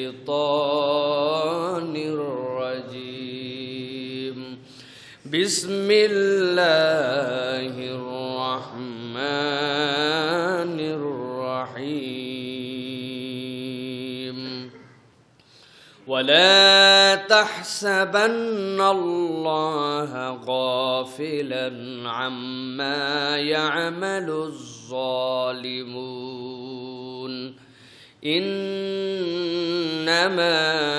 الشيطان الرجيم بسم الله الرحمن الرحيم ولا تحسبن الله غافلا عما يعمل الظالمون إنما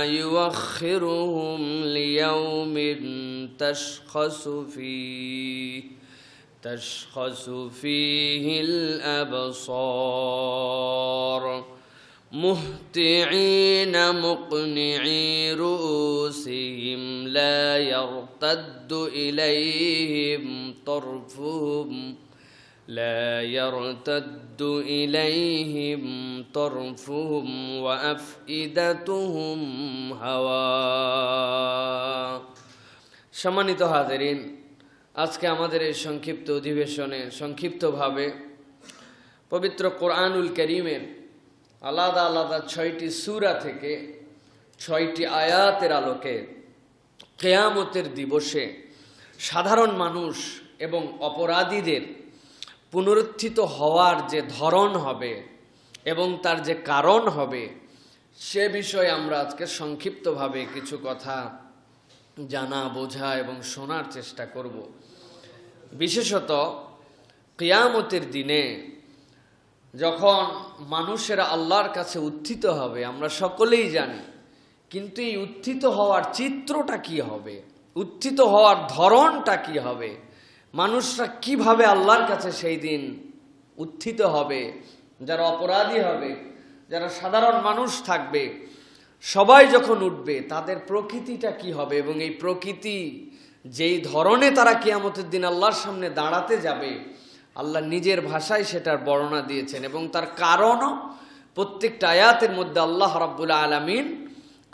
يؤخرهم ليوم تشخص فيه الأبصار مهطعين مقنعي رؤوسهم لا يرتد إليهم طرفهم وأفئدتهم هواء সম্মানিত হাজিরিন, আজকে আমাদের এই সংক্ষিপ্ত অধিবেশনে সংক্ষিপ্তভাবে পবিত্র কোরআনুল কারীমের আলাদা আলাদা 6টি সূরা থেকে 6টি আয়াতের আলোকে কিয়ামতের দিবসে সাধারণ মানুষ এবং অপরাধীদের পুনরুত্থিত হওয়ার যে ধরন হবে এবং তার যে কারণ হবে সে বিষয়ে আমরা আজকে সংক্ষিপ্তভাবে কিছু কথা জানা, বোঝা এবং শোনার চেষ্টা করব। বিশেষত কিয়ামতের দিনে যখন মানুষেরা আল্লাহর কাছে উত্থিত হবে আমরা সকলেই জানি, কিন্তু এই উত্থিত হওয়ার চিত্রটা কি হবে, উত্থিত হওয়ার ধরনটা কি হবে, মানুষরা কিভাবে আল্লাহর কাছে সেই দিন উত্থিত হবে, যারা অপরাধী হবে, যারা সাধারণ মানুষ থাকবে, সবাই যখন উঠবে তাদের প্রকৃতিটা কি হবে এবং এই প্রকৃতি যেই ধরনে তারা কিয়ামতের দিন আল্লাহর সামনে দাঁড়াতে যাবে আল্লাহ নিজের ভাষায় সেটার বর্ণনা দিয়েছেন এবং তার কারণও প্রত্যেকটা আয়াতের মধ্যে আল্লাহ রাব্বুল আলামিন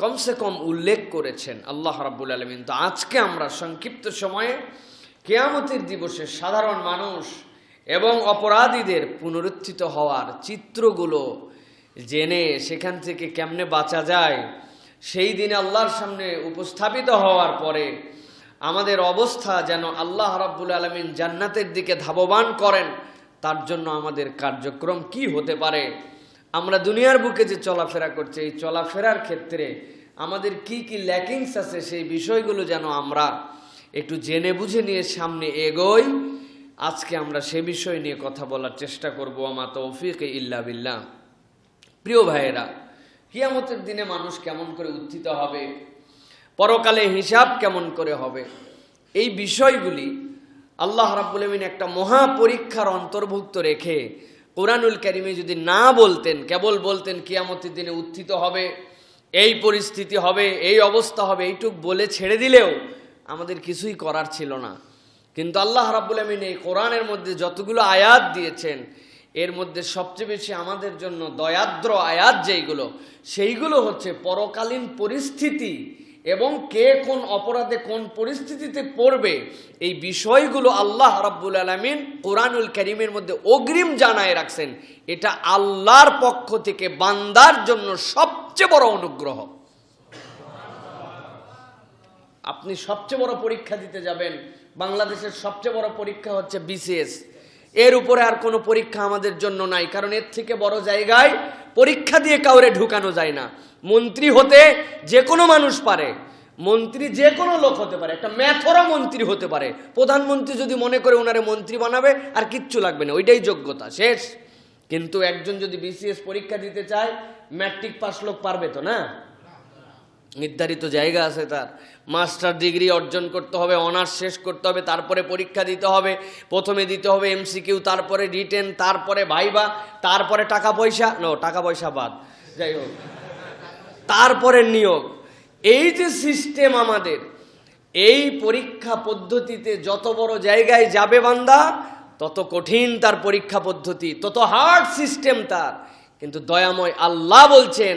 কমসে কম উল্লেখ করেছেন। আল্লাহ রাব্বুল আলামিন তো আজকে আমরা সংক্ষিপ্ত সময়ে কিয়ামতের দিবসে সাধারণ মানুষ এবং অপরাধীদের পুনরুত্থিত হওয়ার চিত্রগুলো জেনে সেখান থেকে কেমনে বাঁচা যায়, সেই দিনে আল্লাহর সামনে উপস্থাপিত হওয়ার পরে আমাদের অবস্থা যেন আল্লাহ রাব্বুল আলামিন জান্নাতের দিকে ধাবমান করেন, তার জন্য আমাদের কার্যক্রম কি হতে পারে, আমরা দুনিয়ার বুকে যে চলাফেরা করছি এই চলাফেরার ক্ষেত্রে আমাদের কি কি ল্যাকিংস আছে সেই বিষয়গুলো যেন আমরা একটু জেনে বুঝে নিয়ে সামনে এগোই। আজকে আমরা সে বিষয় নিয়ে কথা বলার চেষ্টা করব। আমা তৌফিক ইল্লা বিল্লাহ। প্রিয় ভাইয়েরা, কিয়ামতের দিনে মানুষ কেমন করে উত্থিত হবে, পরকালে হিসাব কেমন করে হবে, এই বিষয়গুলি আল্লাহ রাব্বুল আলামিন একটা মহা পরীক্ষার অন্তর্ভুক্ত রেখে কোরআনুল কারীমে যদি না বলতেন, কেবল বলতেন কিয়ামতের দিনে উত্থিত হবে, এই পরিস্থিতি হবে, এই অবস্থা হবে, এইটুক বলে ছেড়ে দিলেও আমাদের কিছুই করার ছিল না। কিন্তু আল্লাহ রাব্বুল আলামিন এই কোরআনের মধ্যে যতগুলো আয়াত দিয়েছেন এর মধ্যে সবচেয়ে বেশি আমাদের জন্য দয়াদ্র আয়াত যেইগুলো, সেইগুলো হচ্ছে পরকালীন পরিস্থিতি এবং কে কোন অপরাধে কোন পরিস্থিতিতে পড়বে এই বিষয়গুলো আল্লাহ রাব্বুল আলামিন কোরআনুল কারীমের মধ্যে অগ্রিম জানায় রাখছেন। এটা আল্লাহর পক্ষ থেকে বান্দার জন্য সবচেয়ে বড় অনুগ্রহ। আপনি সবচেয়ে বড় পরীক্ষা দিতে যাবেন, বাংলাদেশের সবচেয়ে বড় পরীক্ষা হচ্ছে বিসিএস, এর উপরে আর কোনো পরীক্ষা আমাদের জন্য নাই, কারণ এর থেকে বড় জায়গায় পরীক্ষা দিয়ে কাউরে ঢুকানো যায় না। মন্ত্রী হতে যে কোনো মানুষ পারে, মন্ত্রী যে কোনো লোক হতে পারে, একটা ম্যাথরা মন্ত্রী হতে পারে, প্রধানমন্ত্রী যদি মনে করে ওনারে মন্ত্রী বানাবে আর কিচ্ছু লাগবে না, ওইটাই যোগ্যতা, শেষ। কিন্তু একজন যদি বিসিএস পরীক্ষা দিতে চায় ম্যাট্রিক পাস লোক পারবে তো না, নির্ধারিত জায়গা আছে তার, মাস্টার ডিগ্রি অর্জন করতে হবে, অনার্স শেষ করতে হবে, তারপরে পরীক্ষা দিতে হবে, প্রথমে দিতে হবে এমসিকিউ, তারপরে রিটেন, তারপরে ভাইবা, তারপরে টাকা পয়সা টাকা পয়সা বাদ, যাই হোক, তারপরে নিয়োগ। এই যে সিস্টেম আমাদের, এই পরীক্ষা পদ্ধতিতে যত বড় জায়গায় যাবে বান্দা তত কঠিন তার পরীক্ষা পদ্ধতি, তত হার্ড সিস্টেম তার। কিন্তু দয়াময় আল্লাহ বলছেন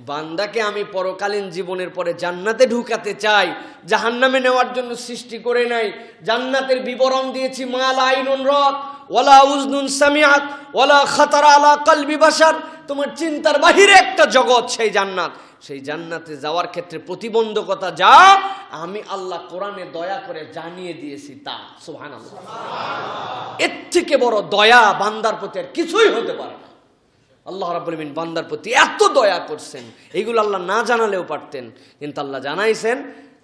বান্দাকে আমি পরকালীন জীবনের পরে জান্নাতে ঢুকাতে চাই, জাহান্নামে নেওয়ার জন্য সৃষ্টি করে নাই। জান্নাতের বিবরণ দিয়েছি, মা লা আইনুন রাত ওয়ালা উযনুন সামিআত ওয়ালা খাতারা আলা কলবি বাশার, তোমার চিন্তার বাহিরে একটা জগৎ সেই জান্নাত। সেই জান্নাতে যাওয়ার ক্ষেত্রে প্রতিবন্ধকতা যা আমি আল্লাহ কোরআনে দয়া করে জানিয়ে দিয়েছি তা। সুবহানাল্লাহ। এর থেকে বড় দয়া বান্দার প্রতি আর কিছুই হতে পারে না। আল্লাহ রাব্বুল আলামিন বান্দার প্রতি এত দয়া করছেন, এইগুলো আল্লাহ না জানালেও পারতেন, কিন্তু আল্লাহ জানাইছেন।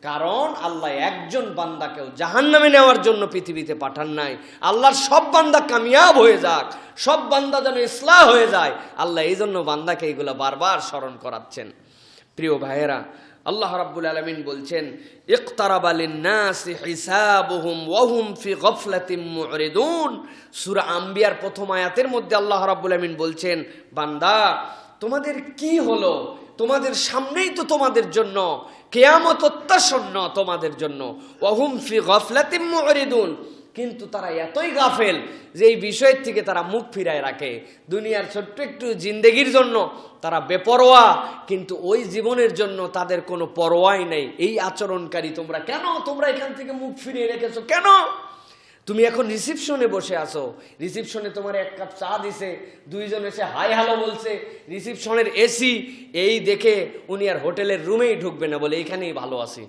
কারণ আল্লাহ একজন বান্দাকেও জাহান্নামে নেওয়ার জন্য পৃথিবীতে পাঠান নাই। আল্লাহর সব বান্দা কামিয়াব হয়ে যাক, সব বান্দা যেন ইসলাহ হয়ে যায়, আল্লাহ এই জন্য বান্দাকে এইগুলো বারবার স্মরণ করাচ্ছেন। প্রিয় ভাইয়েরা, আল্লাহ রাব্বুল আলামিন বলছেন ইকতারাবা লিন-নাসি হিসাবুহুম ওয়া হুম ফি গাফলাতিন মু'রিদুন। সূরা আম্বিয়ার প্রথম আয়াতের মধ্যে আল্লাহ রাব্বুল আলামিন বলছেন, বান্দা তোমাদের কি হলো, তোমাদের সামনেই তো তোমাদের জন্য কিয়ামত অত্যাসন্ন তোমাদের জন্য। ওয়া হুম ফি গাফলাতিন মু'রিদুন, কিন্তু তারা এতই গাফেল যে এই বিষয়ের থেকে তারা মুখ ফিরায় রাখে। দুনিয়ার ছোট্ট একটু জিন্দেগির জন্য তারা বেপরোয়া, কিন্তু ওই জীবনের জন্য তাদের কোনো পরোয়াই নেই। এই আচরণকারী তোমরা কেন, তোমরা এখান থেকে মুখ ফিরিয়ে রেখেছো কেন? তুমি এখন রিসিপশনে বসে আছো, রিসিপশনে তোমার এক কাপ চা দিছে, দুইজন এসে হাই হ্যালো বলছে, রিসিপশনের এসি এই দেখে উনি আর হোটেলের রুমেই ঢুকবে না, বলে এখানেই ভালো আছি।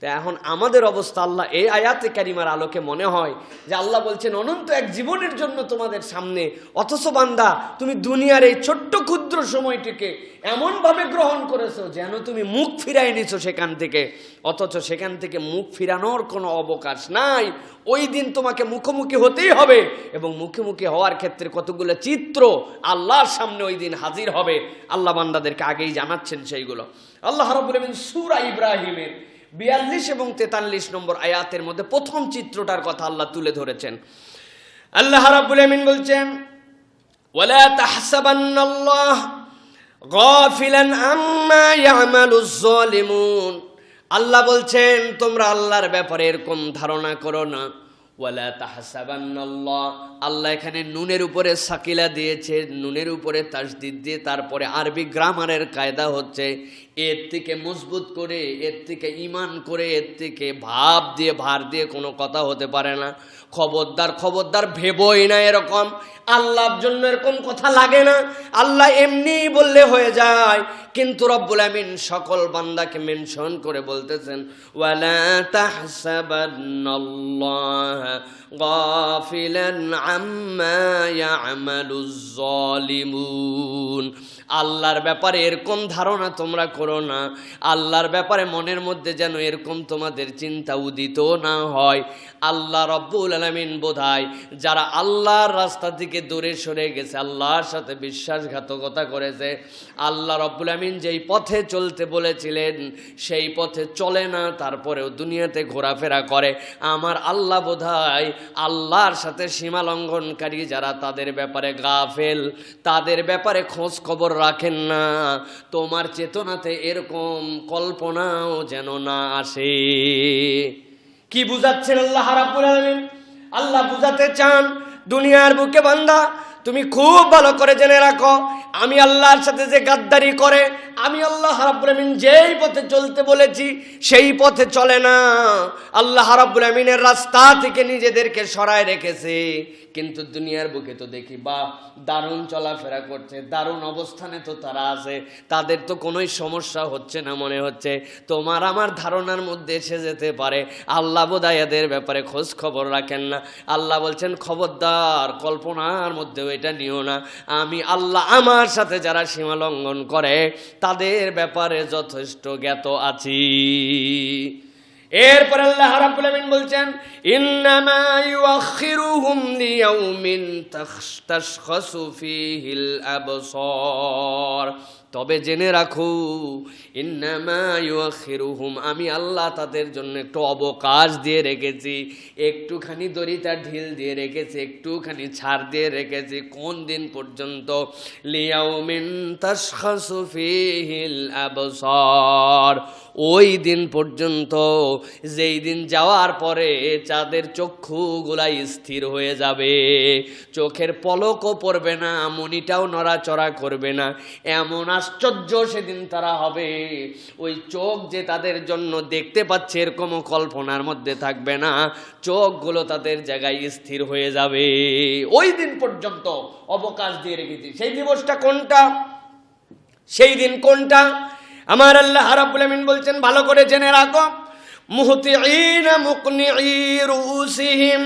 তো এখন আমাদের অবস্থা আল্লাহ এই আয়াতে কারিমার আলোকে মনে হয় যে আল্লাহ বলছেন অনন্ত এক জীবনের জন্য তোমাদের সামনে, অথচ বান্দা তুমি দুনিয়ার এই ছোট্ট ক্ষুদ্র সময়টিকে এমনভাবে গ্রহণ করেছো যেন তুমি মুখ ফিরাই নিছো সেখান থেকে, অথচ সেখান থেকে মুখ ফিরানোর কোনো অবকাশ নাই। ওই দিন তোমাকে মুখোমুখি হতেই হবে, এবং মুখোমুখি হওয়ার ক্ষেত্রে কতগুলো চিত্র আল্লাহর সামনে ওই দিন হাজির হবে। আল্লাহ বান্দাদেরকে আগেই জানাচ্ছেন সেইগুলো। আল্লাহ রাব্বুল আলামিন সূরা ইব্রাহিমের 42 এবং 43 নম্বর আয়াতের মধ্যে প্রথম চিত্রটার কথা আল্লাহ তুলে ধরেছেন। আল্লাহ রাব্বুল আলামিন বলছেন, ওয়ালা তাহসাবান্নাল্লাহ গাফিলান আম্মা ইয়ামালুজ জালিমুন। আল্লাহ বলছেন তোমরা আল্লাহর ব্যাপারে এরকম ধারণা করো না। ওয়ালা তাহসাবান্নাল্লাহ, আল্লাহ এখানে নুনের উপরে সাকিলা দিয়েছে, নুনের উপরে তাসদিদ দিয়ে তারপরে আরবি গ্রামারের কায়দা হচ্ছে এর থেকে মজবুত করে, এর থেকে ঈমান করে, এর থেকে ভাব দিয়ে ভার দিয়ে কোনো কথা হতে পারে না। খবরদার খবরদার ভেবোই না এরকম, আল্লাহর জন্য এরকম কথা লাগে না। আল্লাহ এমনি বললে হয়ে যায়, কিন্তু রব্বুল আমিন সকল বান্দাকে মেনশন করে বলতেছেন ওয়ালা তাহসাবান্নাল্লাহ গাফিলান আম্মা ইয়ামালুজ জালিমুন। আল্লাহর ব্যাপারে এরকম ধারণা তোমরা করো না, আল্লাহর ব্যাপারে মনের মধ্যে যেন এরকম তোমাদের চিন্তা উদিত না হয়। আল্লাহ রব্বুল আলামিন বোধহয় যারা আল্লাহর রাস্তা থেকে দূরে সরে গেছে, আল্লাহর সাথে বিশ্বাসঘাতকতা করেছে, আল্লাহ রব্বুল আমিন যেই পথে চলতে বলেছিলেন সেই পথে চলে না, তারপরেও দুনিয়াতে ঘোরাফেরা করে, আমার আল্লাহ বোধহয় আল্লাহর সাথে সীমা লঙ্ঘনকারী যারা তাদের ব্যাপারে গাফেল, তাদের ব্যাপারে খোঁজ খবর রাখেন না। তোমার চেতনাতে এরকম কল্পনাও যেন না আসে। কি বুঝাচ্ছেন আল্লাহ রাব্বুল আলামিন? আল্লাহ বুঝাতে চান দুনিয়ার বুকে বান্দা তুমি খুব ভালো করে জেনে রাখো, আমি আল্লাহর সাথে যে গাদ্দারি করে, আমি আল্লাহ রাব্বুল আমিন যেই পথে চলতে বলেছি সেই পথে চলে না। আল্লাহ রাব্বুল আমিনের রাস্তা থেকে নিজেদেরকে সরায় রেখেছে, কিন্তু দুনিয়ার বুকে তো দেখি বা দারুণ চলাফেরা করছে, দারুণ অবস্থানে তো তারা আছে, তাদের তো কোনোই সমস্যা হচ্ছে না মনে হচ্ছে। তোমার আমার ধারণার মধ্যে এসে যেতে পারে আল্লাহ বোধহয় এদের ব্যাপারে খোঁজ খবর রাখেন না। আল্লাহ বলছেন খবরদার, কল্পনার মধ্যেও এটা নিও না, আমি আল্লাহ আমার সাথে যারা সীমা লঙ্ঘন করে তাদের ব্যাপারে যথেষ্ট জ্ঞাত আছি। এরপর আল্লাহ রাব্বুল আমিন বলছেন ইন্নামা ইউআখিরুহুম লিয়াউমিন তাশখাসু ফীহিল আবসার। তবে জেনে রাখো ইন্নামা ইউআখিরুহুম, আমি আল্লাহ তাদের জন্য একটু অবকাশ দিয়ে রেখেছি, একটুখানি দড়িটা ঢিল দিয়ে রেখেছি, একটুখানি ছাড় দিয়ে রেখেছি। কোন দিন পর্যন্ত? লিয়াউমিন তাশখাসু ফীহিল আবসার, ওই দিন পর্যন্ত যেই দিন যাওয়ার পরে যাদের চক্ষুগুলা স্থির হয়ে যাবে, চোখের পলকও পড়বে না, মনিটাও নড়াচড়া করবে না, এমন আশ্চর্য সেদিন তারা হবে। ওই চোখ যে তাদের জন্য দেখতে পাচ্ছে এরকম কল্পনার মধ্যে থাকবে না, চোখগুলো তাদের জায়গায় স্থির হয়ে যাবে। ওই দিন পর্যন্ত অবকাশ দিয়ে রেখেছি। সেই দিবসটা কোনটা? সেই দিন কোনটা? আমার আল্লাহ রাব্বুল আমিন বলছেন, ভালো করে জেনে রাখো, মুহতিঈনা মুকনিঈ রুউসিহিম,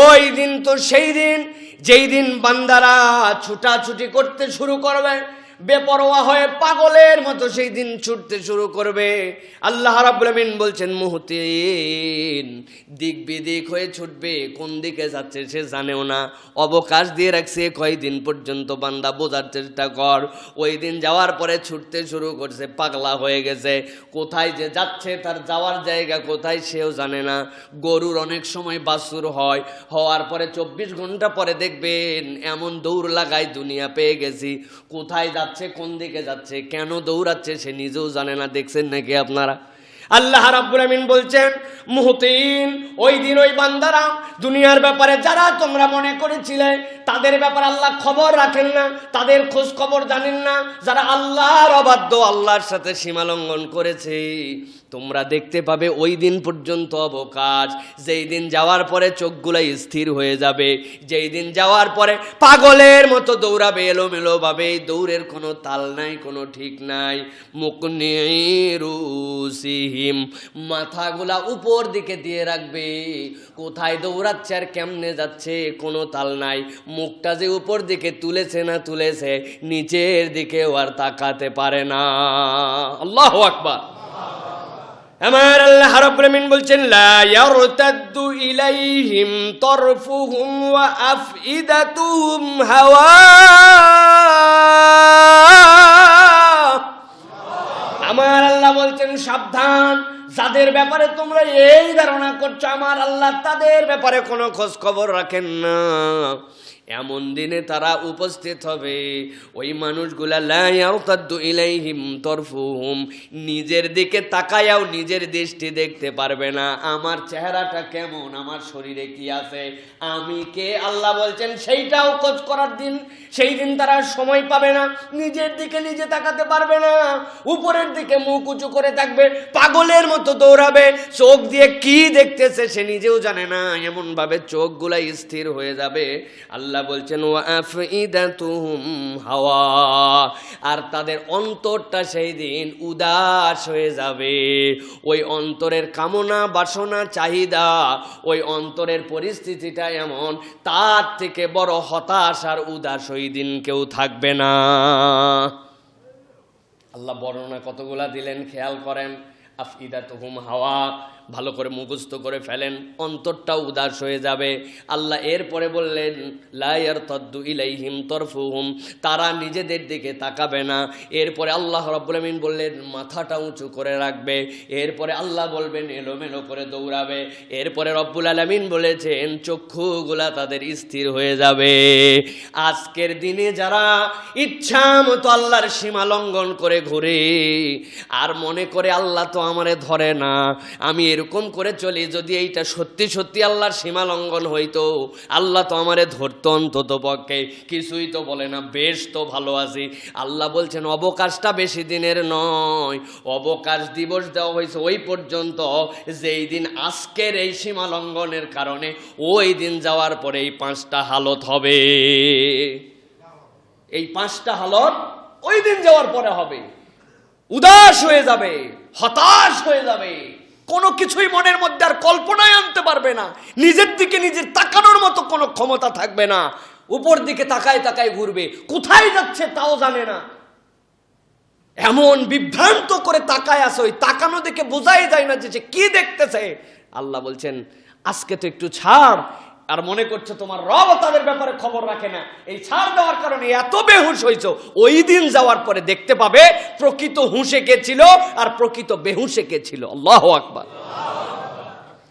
ওই দিন তো সেই দিন যেই দিন বান্দারা ছুটাছুটি করতে শুরু করবে, বেপরোয়া হয়ে পাগলের মতো সেই দিন ছুটতে শুরু করবে। আল্লাহ রাব্বুল আমিন বলছেন মুহতিন, দিক বিদিক হয়ে ছুটবে, কোন দিকে যাচ্ছে সে জানেও না। অবকাশ দিয়ে রাখছে কয়দিন পর্যন্ত, বান্দা বোঝার চেষ্টা কর। ওই দিন যাওয়ার পরে ছুটতে শুরু করছে, পাগলা হয়ে গেছে, কোথায় যে যাচ্ছে তার যাওয়ার জায়গা কোথায় সেও জানে না। গরুর অনেক সময় বাছুর হয়, হওয়ার পরে 24 ঘন্টা পরে দেখবেন এমন দৌড় লাগায় দুনিয়া পেয়ে গেছি, কোথায় যাচ্ছে, কোন দিকে যাচ্ছে, কেন দৌড়াচ্ছে সে নিজেও জানে না। দেখছেন নাকি আপনারা? আল্লাহ রাব্বুল আমিন বলছেন মুহতিন, ওই দিন ওই বান্দারা দুনিয়ার ব্যাপারে যারা তোমরা মনে করেছিলে তাদের ব্যাপারে আল্লাহ খবর রাখেন না, তাদের খোঁজ খবর জানেন না, যারা আল্লাহর অবাধ্য, আল্লাহর সাথে সীমা লঙ্ঘন করেছে, তোমরা দেখতে পাবে ওই দিন পর্যন্ত অবকাশ। যেই দিন যাওয়ার পরে চোখগুলো স্থির হয়ে যাবে, যেই দিন যাওয়ার পরে পাগলের মতো দৌড়াবে এলোমেলো ভাবে, দৌড়ের কোনো তাল নাই, কোনো ঠিক নাই। মুকনিঈ রুউসিহিম, মাথাগুলা উপর দিকে দিয়ে রাখবে, কোথায় দৌড়াচ্ছে আর কেমনে যাচ্ছে কোনো তাল নাই। মুখটা যে উপর দিকে তুলেছে না তুলেছে, নিচের দিকেও আর তাকাতে পারে না। আল্লাহু আকবার। আমার আল্লাহ রাব্বুল আমিন বলছেন লা ইয়ারতাদ্দু ইলাইহিম তারফুহুম ওয়া আফইদাতুহুম হাওয়া। আমার আল্লাহ বলছেন সাবধান, যাদের ব্যাপারে তোমরা এই ধারণা করছো আমার আল্লাহ তাদের ব্যাপারে কোনো খোঁজ খবর রাখেন না, এমন দিনে তারা উপস্থিত হবে। ওই মানুষগুলা লা ইয়ারতাদ্দু ইলাইহিম তারফুহুম, নিজের দিকে তাকায়াও নিজের দৃষ্টি দেখতে পারবে না, আমার চেহারাটা কেমন, আমার শরীরে কি আছে, আমি কে, আল্লাহ বলছেন সেইটাও খোঁজ করার দিন। সেই দিন তারা সময় পাবে না, নিজের দিকে নিজে তাকাতে পারবে না, উপরের দিকে মুখ উঁচু করে থাকবে, পাগলের মতো দৌড়াবে, চোখ দিয়ে কি দেখতেছে সে নিজেও জানে না, এমন ভাবে চোখগুলা স্থির হয়ে যাবে। আল্লাহ বলছেন ওয়া আফইদাতুহুম হাওয়া, আর তাদের অন্তরটা সেই দিন উদাস হয়ে যাবে। ওই অন্তরের কামনা বাসনা চাহিদা, ওই অন্তরের পরিস্থিতিটা এমন, তার থেকে বড় হতাশ আর উদাস ওই দিন কেউ থাকবে না। আল্লাহ বর্ণনা কতগুলা দিলেন খেয়াল করেন। আফইদাতুহুম হাওয়া, ভালো করে মুখস্থ করে ফেলেন, অন্তরটাও উদাস হয়ে যাবে। আল্লাহ এরপরে বললেন লা ইয়ারতাদ্দু ইলাইহিম তারফুহুম, তারা নিজেদের দিকে তাকাবে না। এরপরে আল্লাহ রাব্বুল আমিন বললেন মাথাটা উঁচু করে রাখবে। এরপরে আল্লাহ বলবেন এলোমেলো করে দৌড়াবে। এরপরে রব্বুল আলামিন বলেছেন চক্ষুগুলা তাদের স্থির হয়ে যাবে। আজকের দিনে যারা ইচ্ছা মতো আল্লাহর সীমা লঙ্ঘন করে ঘুরে আর মনে করে আল্লাহ তো আমারে ধরে না, আমি এরকম করে চলি, যদি এইটা সত্যি সত্যি আল্লাহর সীমা লঙ্ঘন হইতো আল্লাহ তো আমারে ধরতো অন্তত পক্ষে, কিছুই তো বলে না, বেশ তো ভালো আছি। আল্লাহ বলছেন অবকাশটা বেশি দিনের নয়, অবকাশ দিবস দেওয়া হয়েছে ওই পর্যন্ত যেই দিন আজকের এই সীমা লঙ্ঘনের কারণে ওই দিন যাওয়ার পরে এই 5টা হালত হবে। এই 5টা হালত ওই দিন যাওয়ার পরে হবে। উদাস হয়ে যাবে, হতাশ হয়ে যাবে, কোনো কিছুই মনের মধ্যে আর কল্পনায় আনতে পারবে না, নিজের দিকে নিজের তাকানোর মতো কোনো ক্ষমতা থাকবে না, উপর দিকে তাকায় তাকায় ঘুরবে, কোথায় যাচ্ছে তাও জানে না, এমন বিভ্রান্ত করে তাকায় আছে, ওই তাকানো দেখে বোঝাই যায় না যে কি দেখতেছে। আল্লাহ বলছেন আজকে তো একটু ছাড়, আর মনে করছো তোমার রব তাদের ব্যাপারে খবর রাখে না, এই ছাড় দেওয়ার কারণে এত বেহুশ হইছো, ওই দিন যাওয়ার পরে দেখতে পাবে প্রকৃত হুঁশে কে ছিল আর প্রকৃত বেহুশে কে ছিল। আল্লাহু আকবার।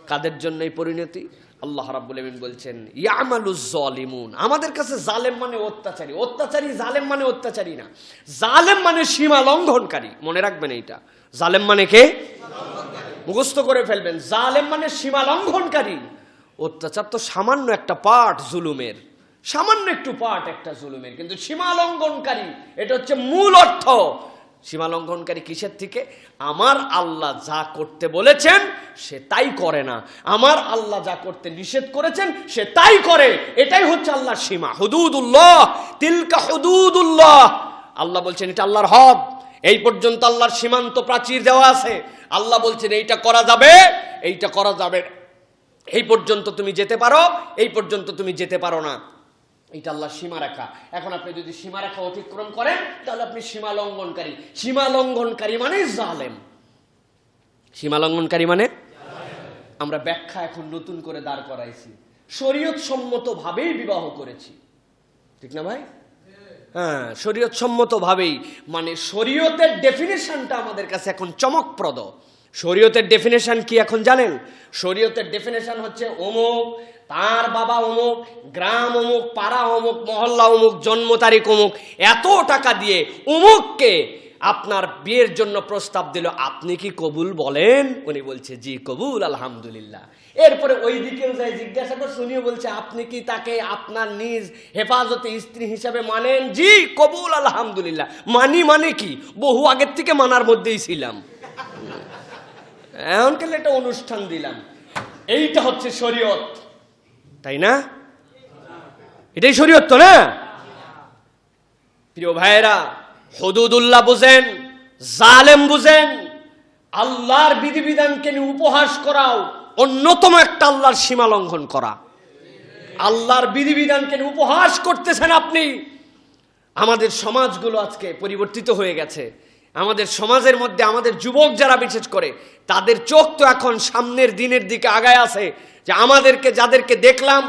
কাদের জন্য এই পরিণতি? আল্লাহ রাব্বুল আমিন বলছেন ইয়ামালুজ জালিমুন, আমাদের কাছে জালেম মানে অত্যাচারী, অত্যাচারী জালেম মানে অত্যাচারী না, জালেম মানে সীমা লঙ্ঘনকারী। মনে রাখবেন এইটা, জালেম মানে কে, মুখস্থ করে ফেলবেন, জালেম মানে সীমা লঙ্ঘনকারী। অত্যাচার তো সামান্য একটা পার্ট জুলুমের, সামান্য একটু পার্ট একটা জুলুমের, কিন্তু সীমা লঙ্ঘনকারী এটা হচ্ছে মূল অর্থ। সীমা লঙ্ঘনকারী কিসের থেকে? আমার আল্লাহ যা করতে বলেছেন সে তাই করে না, আমার আল্লাহ যা করতে নিষেধ করেছেন সে তাই করে, এটাই হচ্ছে আল্লাহর সীমা। হুদুদুল্লাহ তিলকা হুদুদুল্লাহ, আল্লাহ বলছেন এটা আল্লাহর হদ, এই পর্যন্ত আল্লাহর সীমান্ত প্রাচীর দেওয়া আছে। আল্লাহ বলছেন এইটা করা যাবে, এইটা করা যাবে, এই পর্যন্ত তুমি যেতে পারো, এই পর্যন্ত তুমি যেতে পারো না, এটা আল্লাহর সীমারেখা। এখন আপনি যদি সীমারেখা অতিক্রম করেন তাহলে আপনি সীমা লঙ্ঘনকারী। সীমা লঙ্ঘনকারী মানে জালেম। সীমা লঙ্ঘনকারী মানে, আমরা ব্যাখ্যা এখন নতুন করে দাঁড় করাইছি, শরীয়ত সম্মত ভাবেই বিবাহ করেছি, ঠিক না ভাই? হ্যাঁ, শরীয়ত সম্মত ভাবেই, মানে শরীয়তের ডেফিনেশনটা আমাদের কাছে এখন চমকপ্রদ। শরীয়তের ডেফিনেশন কি এখন জানেন? শরীয়তের ডেফিনেশন হচ্ছে অমুক, তার বাবা অমুক, গ্রাম অমুক, পাড়া অমুক, মহল্লা অমুক, জন্ম তারিখ অমুক, এত টাকা দিয়ে অমুককে আপনার বিয়ের জন্য প্রস্তাব দিল, আপনি কি কবুল বলেন? উনি বলছে জি কবুল আলহামদুলিল্লাহ। এরপরে ওই দিকেও যাই জিজ্ঞাসা করে, শুনিও বলছে আপনি কি তাকে আপনার নিজ হেফাজতে স্ত্রী হিসাবে মানেন? জি কবুল আলহামদুলিল্লাহ। মানি মানে কি? বহু আগের থেকে মানার মধ্যেই ছিলাম, এখন কেন একটা অনুষ্ঠান দিলাম। এইটা হচ্ছে শরীয়ত, তাই না? এটাই শরীয়ত তো না? প্রিয় ভাইয়েরা, হুদুদুল্লাহ বুঝেন, জালেম বুঝেন। আল্লাহর বিধিবিধানকে নিয়ে উপহাস করাও অন্যতম একটা আল্লাহর সীমা লঙ্ঘন করা। আল্লাহর বিধিবিধানকে নিয়ে উপহাস করতেছেন আপনি। আমাদের সমাজগুলো আজকে পরিবর্তিত হয়ে গেছে। আমাদের সমাজের মধ্যে আমাদের যুবক যারা বিশেষ করে, তাদের চোখ তো এখন সামনের দিনের দিকে আগায় আছে, যে আমাদেরকে যাদেরকে দেখলাম,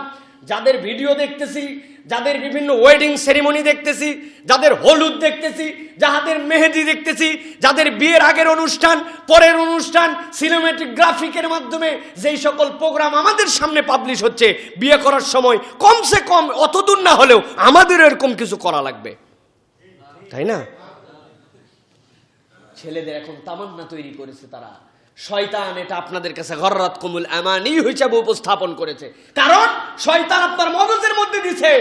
যাদের ভিডিও দেখতেছি, যাদের বিভিন্ন ওয়েডিং সেরিমনি দেখতেছি, যাদের হলুদ দেখতেছি, যাদের মেহেদি দেখতেছি, যাদের বিয়ের আগের অনুষ্ঠান, পরের অনুষ্ঠান, সিনেমেটিক গ্রাফিকের মাধ্যমে যেই সকল প্রোগ্রাম আমাদের সামনে পাবলিশ হচ্ছে, বিয়ে করার সময় কমসে কম অতদূর না হলেও আমাদের এরকম কিছু করা লাগবে, তাই না? ছেলেদের এখন তামান্না তৈরি করেছে তারা। শয়তান এটা আপনাদের কাছে গররাত কুমুল আমানি হিসেবে উপস্থাপন করেছে, কারণ শয়তান আপনার মগজের মধ্যে দিছে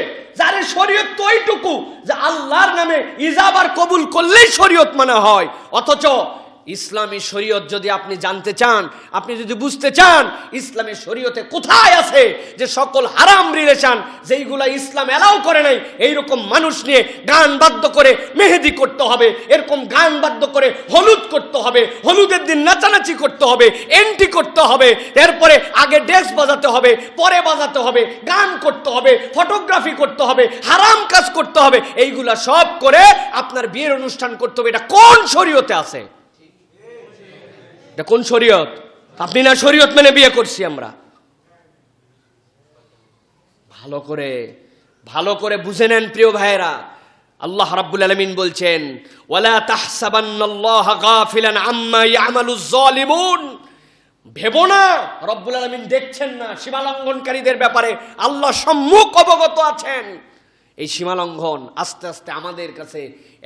যারে শরীয়ত তো এইটুকু যে আল্লাহর নামে ইজাবার কবুল করলেই শরীয়ত মানা হয়। অথচ ইসলামী শরীয়ত যদি আপনি জানতে চান, আপনি যদি বুঝতে চান ইসলামী শরীয়তে কোথায় আছে যে সকল হারাম রিলেশন যেইগুলা ইসলাম এলাও করে নাই, এইরকম মানুষ নিয়ে গান বাদ্য করে মেহেদি করতে হবে, এরকম গান বাদ্য করে হলুদ করতে হবে, হলুদের দিন নাচানাচি করতে হবে, এন্ট্রি করতে হবে, এরপরে আগে ডেস্ক বাজাতে হবে, পরে বাজাতে হবে, গান করতে হবে, ফটোগ্রাফি করতে হবে, হারাম কাজ করতে হবে, এইগুলা সব করে আপনার বিয়ের অনুষ্ঠান করতে হবে। এটা কোন শরীয়তে আছে? কোন শরীয়ত? আপনি না শরীয়ত মেনে বিয়ে করছি আমরা। ভালো করে বুঝে নেন প্রিয় ভাইয়েরা। আল্লাহ রাব্বুল আলামিন বলছেন, ওয়ালা তাহসাবান্নাল্লাহা গাফিলান আম্মা ইয়ামালুজ জালিমুন। ভেবো না রব্বুল আলামিন দেখছেন না, সীমালঙ্ঘনকারীদের ব্যাপারে আল্লাহ সম্মুখ অবগত আছেন। এই সীমালঙ্ঘন আস্তে আস্তে আমাদের কাছে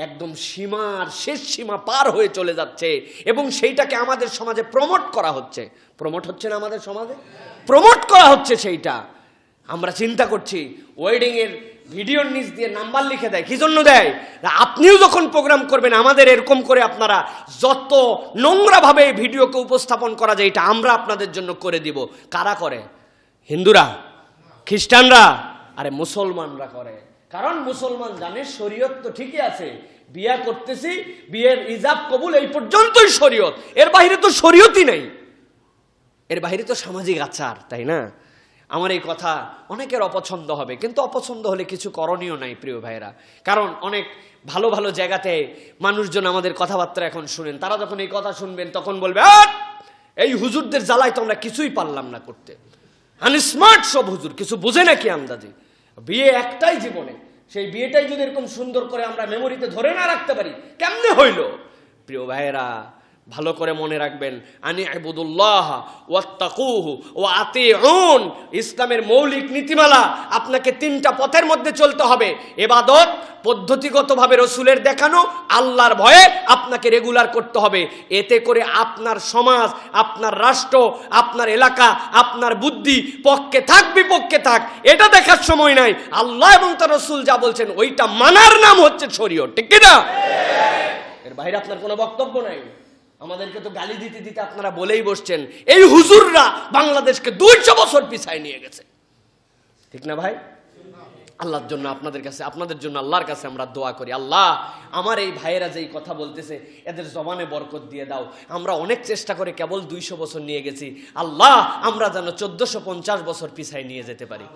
একদম সীমার শেষ সীমা পার হয়ে চলে যাচ্ছে, এবং সেইটাকে আমাদের সমাজে প্রমোট করা হচ্ছে। প্রমোট হচ্ছে না আমাদের সমাজে, প্রমোট করা হচ্ছে। সেইটা আমরা চিন্তা করছি, ওয়েডিং এর ভিডিওর নিচ দিয়ে নাম্বার লিখে দেয়। কি জন্য দেয়? আপনিও যখন প্রোগ্রাম করবেন আমাদের এরকম করে আপনারা যত নোংরা ভাবে ভিডিওকে উপস্থাপন করা যায়, এটা আমরা আপনাদের জন্য করে দিব। কারা করে? হিন্দুরা, খ্রিস্টানরা, আরে মুসলমানরা করে। কারণ মুসলমান জানে শরীয়ত তো ঠিকই আছে, বিয়ে করতেছি, বিয়ের ইজাব কবুল এই পর্যন্তই শরীয়ত, এর বাইরে তো শরীয়তই নাই, এর বাইরে তো সামাজিক আচার, তাই না? আমার এই কথা অনেকের অপছন্দ হবে, কিন্তু অপছন্দ হলে কিছু করণীয় নাই প্রিয় ভাইরা। কারণ অনেক ভালো ভালো জায়গাতে মানুষজন আমাদের কথাবার্তা এখন শুনেন, তারা যখন এই কথা শুনবেন তখন বলবে, এই হুজুরদের জ্বালায় তো আমরা কিছুই পারলাম না করতে, আনস্মার্ট সব হুজুর, কিছু বুঝে নাকি আন্দাজে। বিয়ে একটাই জীবনে, সেই বিয়েটাই যদি এরকম সুন্দর করে আমরা মেমোরিতে ধরে না রাখতে পারি, কেমনে হইল? প্রিয় ভাইয়েরা, ভালো করে মনে রাখবেন, আনি ইবুদুল্লাহ ওয়াত্তাকুহু ওয়া আতিউন। ইসলামের মৌলিক নীতিমালা, আপনাকে 3টা পথের মধ্যে চলতে হবে। ইবাদত পদ্ধতিগতভাবে রসুলের দেখানো, আল্লাহর ভয়ে আপনাকে রেগুলার করতে হবে। এতে করে আপনার সমাজ, আপনার রাষ্ট্র, আপনার এলাকা, আপনার বুদ্ধি পক্ষে থাক বিপক্ষে থাক, এটা দেখার সময় নাই। আল্লাহ এবং তার রসুল যা বলছেন ওইটা মানার নাম হচ্ছে শরীয়ত, ঠিক কি না? এর বাইরে আপনার কোনো বক্তব্য নাই। আমাদেরকে তো গালি দিতে দিতে আপনারা বলেই বসছেন, এই হুজুররা বাংলাদেশকে 200 বছর পিছায় নিয়ে গেছে, ঠিক না ভাই? আল্লাহর জন্য আপনাদের কাছে, আপনাদের জন্য আল্লাহর কাছে আমরা দোয়া করি, আল্লাহ আমার এই ভাইয়েরা যেই কথা বলতেছে এদের জবানে বরকত দিয়ে দাও। আমরা অনেক চেষ্টা করে কেবল 200 বছর নিয়ে গেছি, আল্লাহ আমরা যেন 1450 বছর পিছায় নিয়ে যেতে পারি।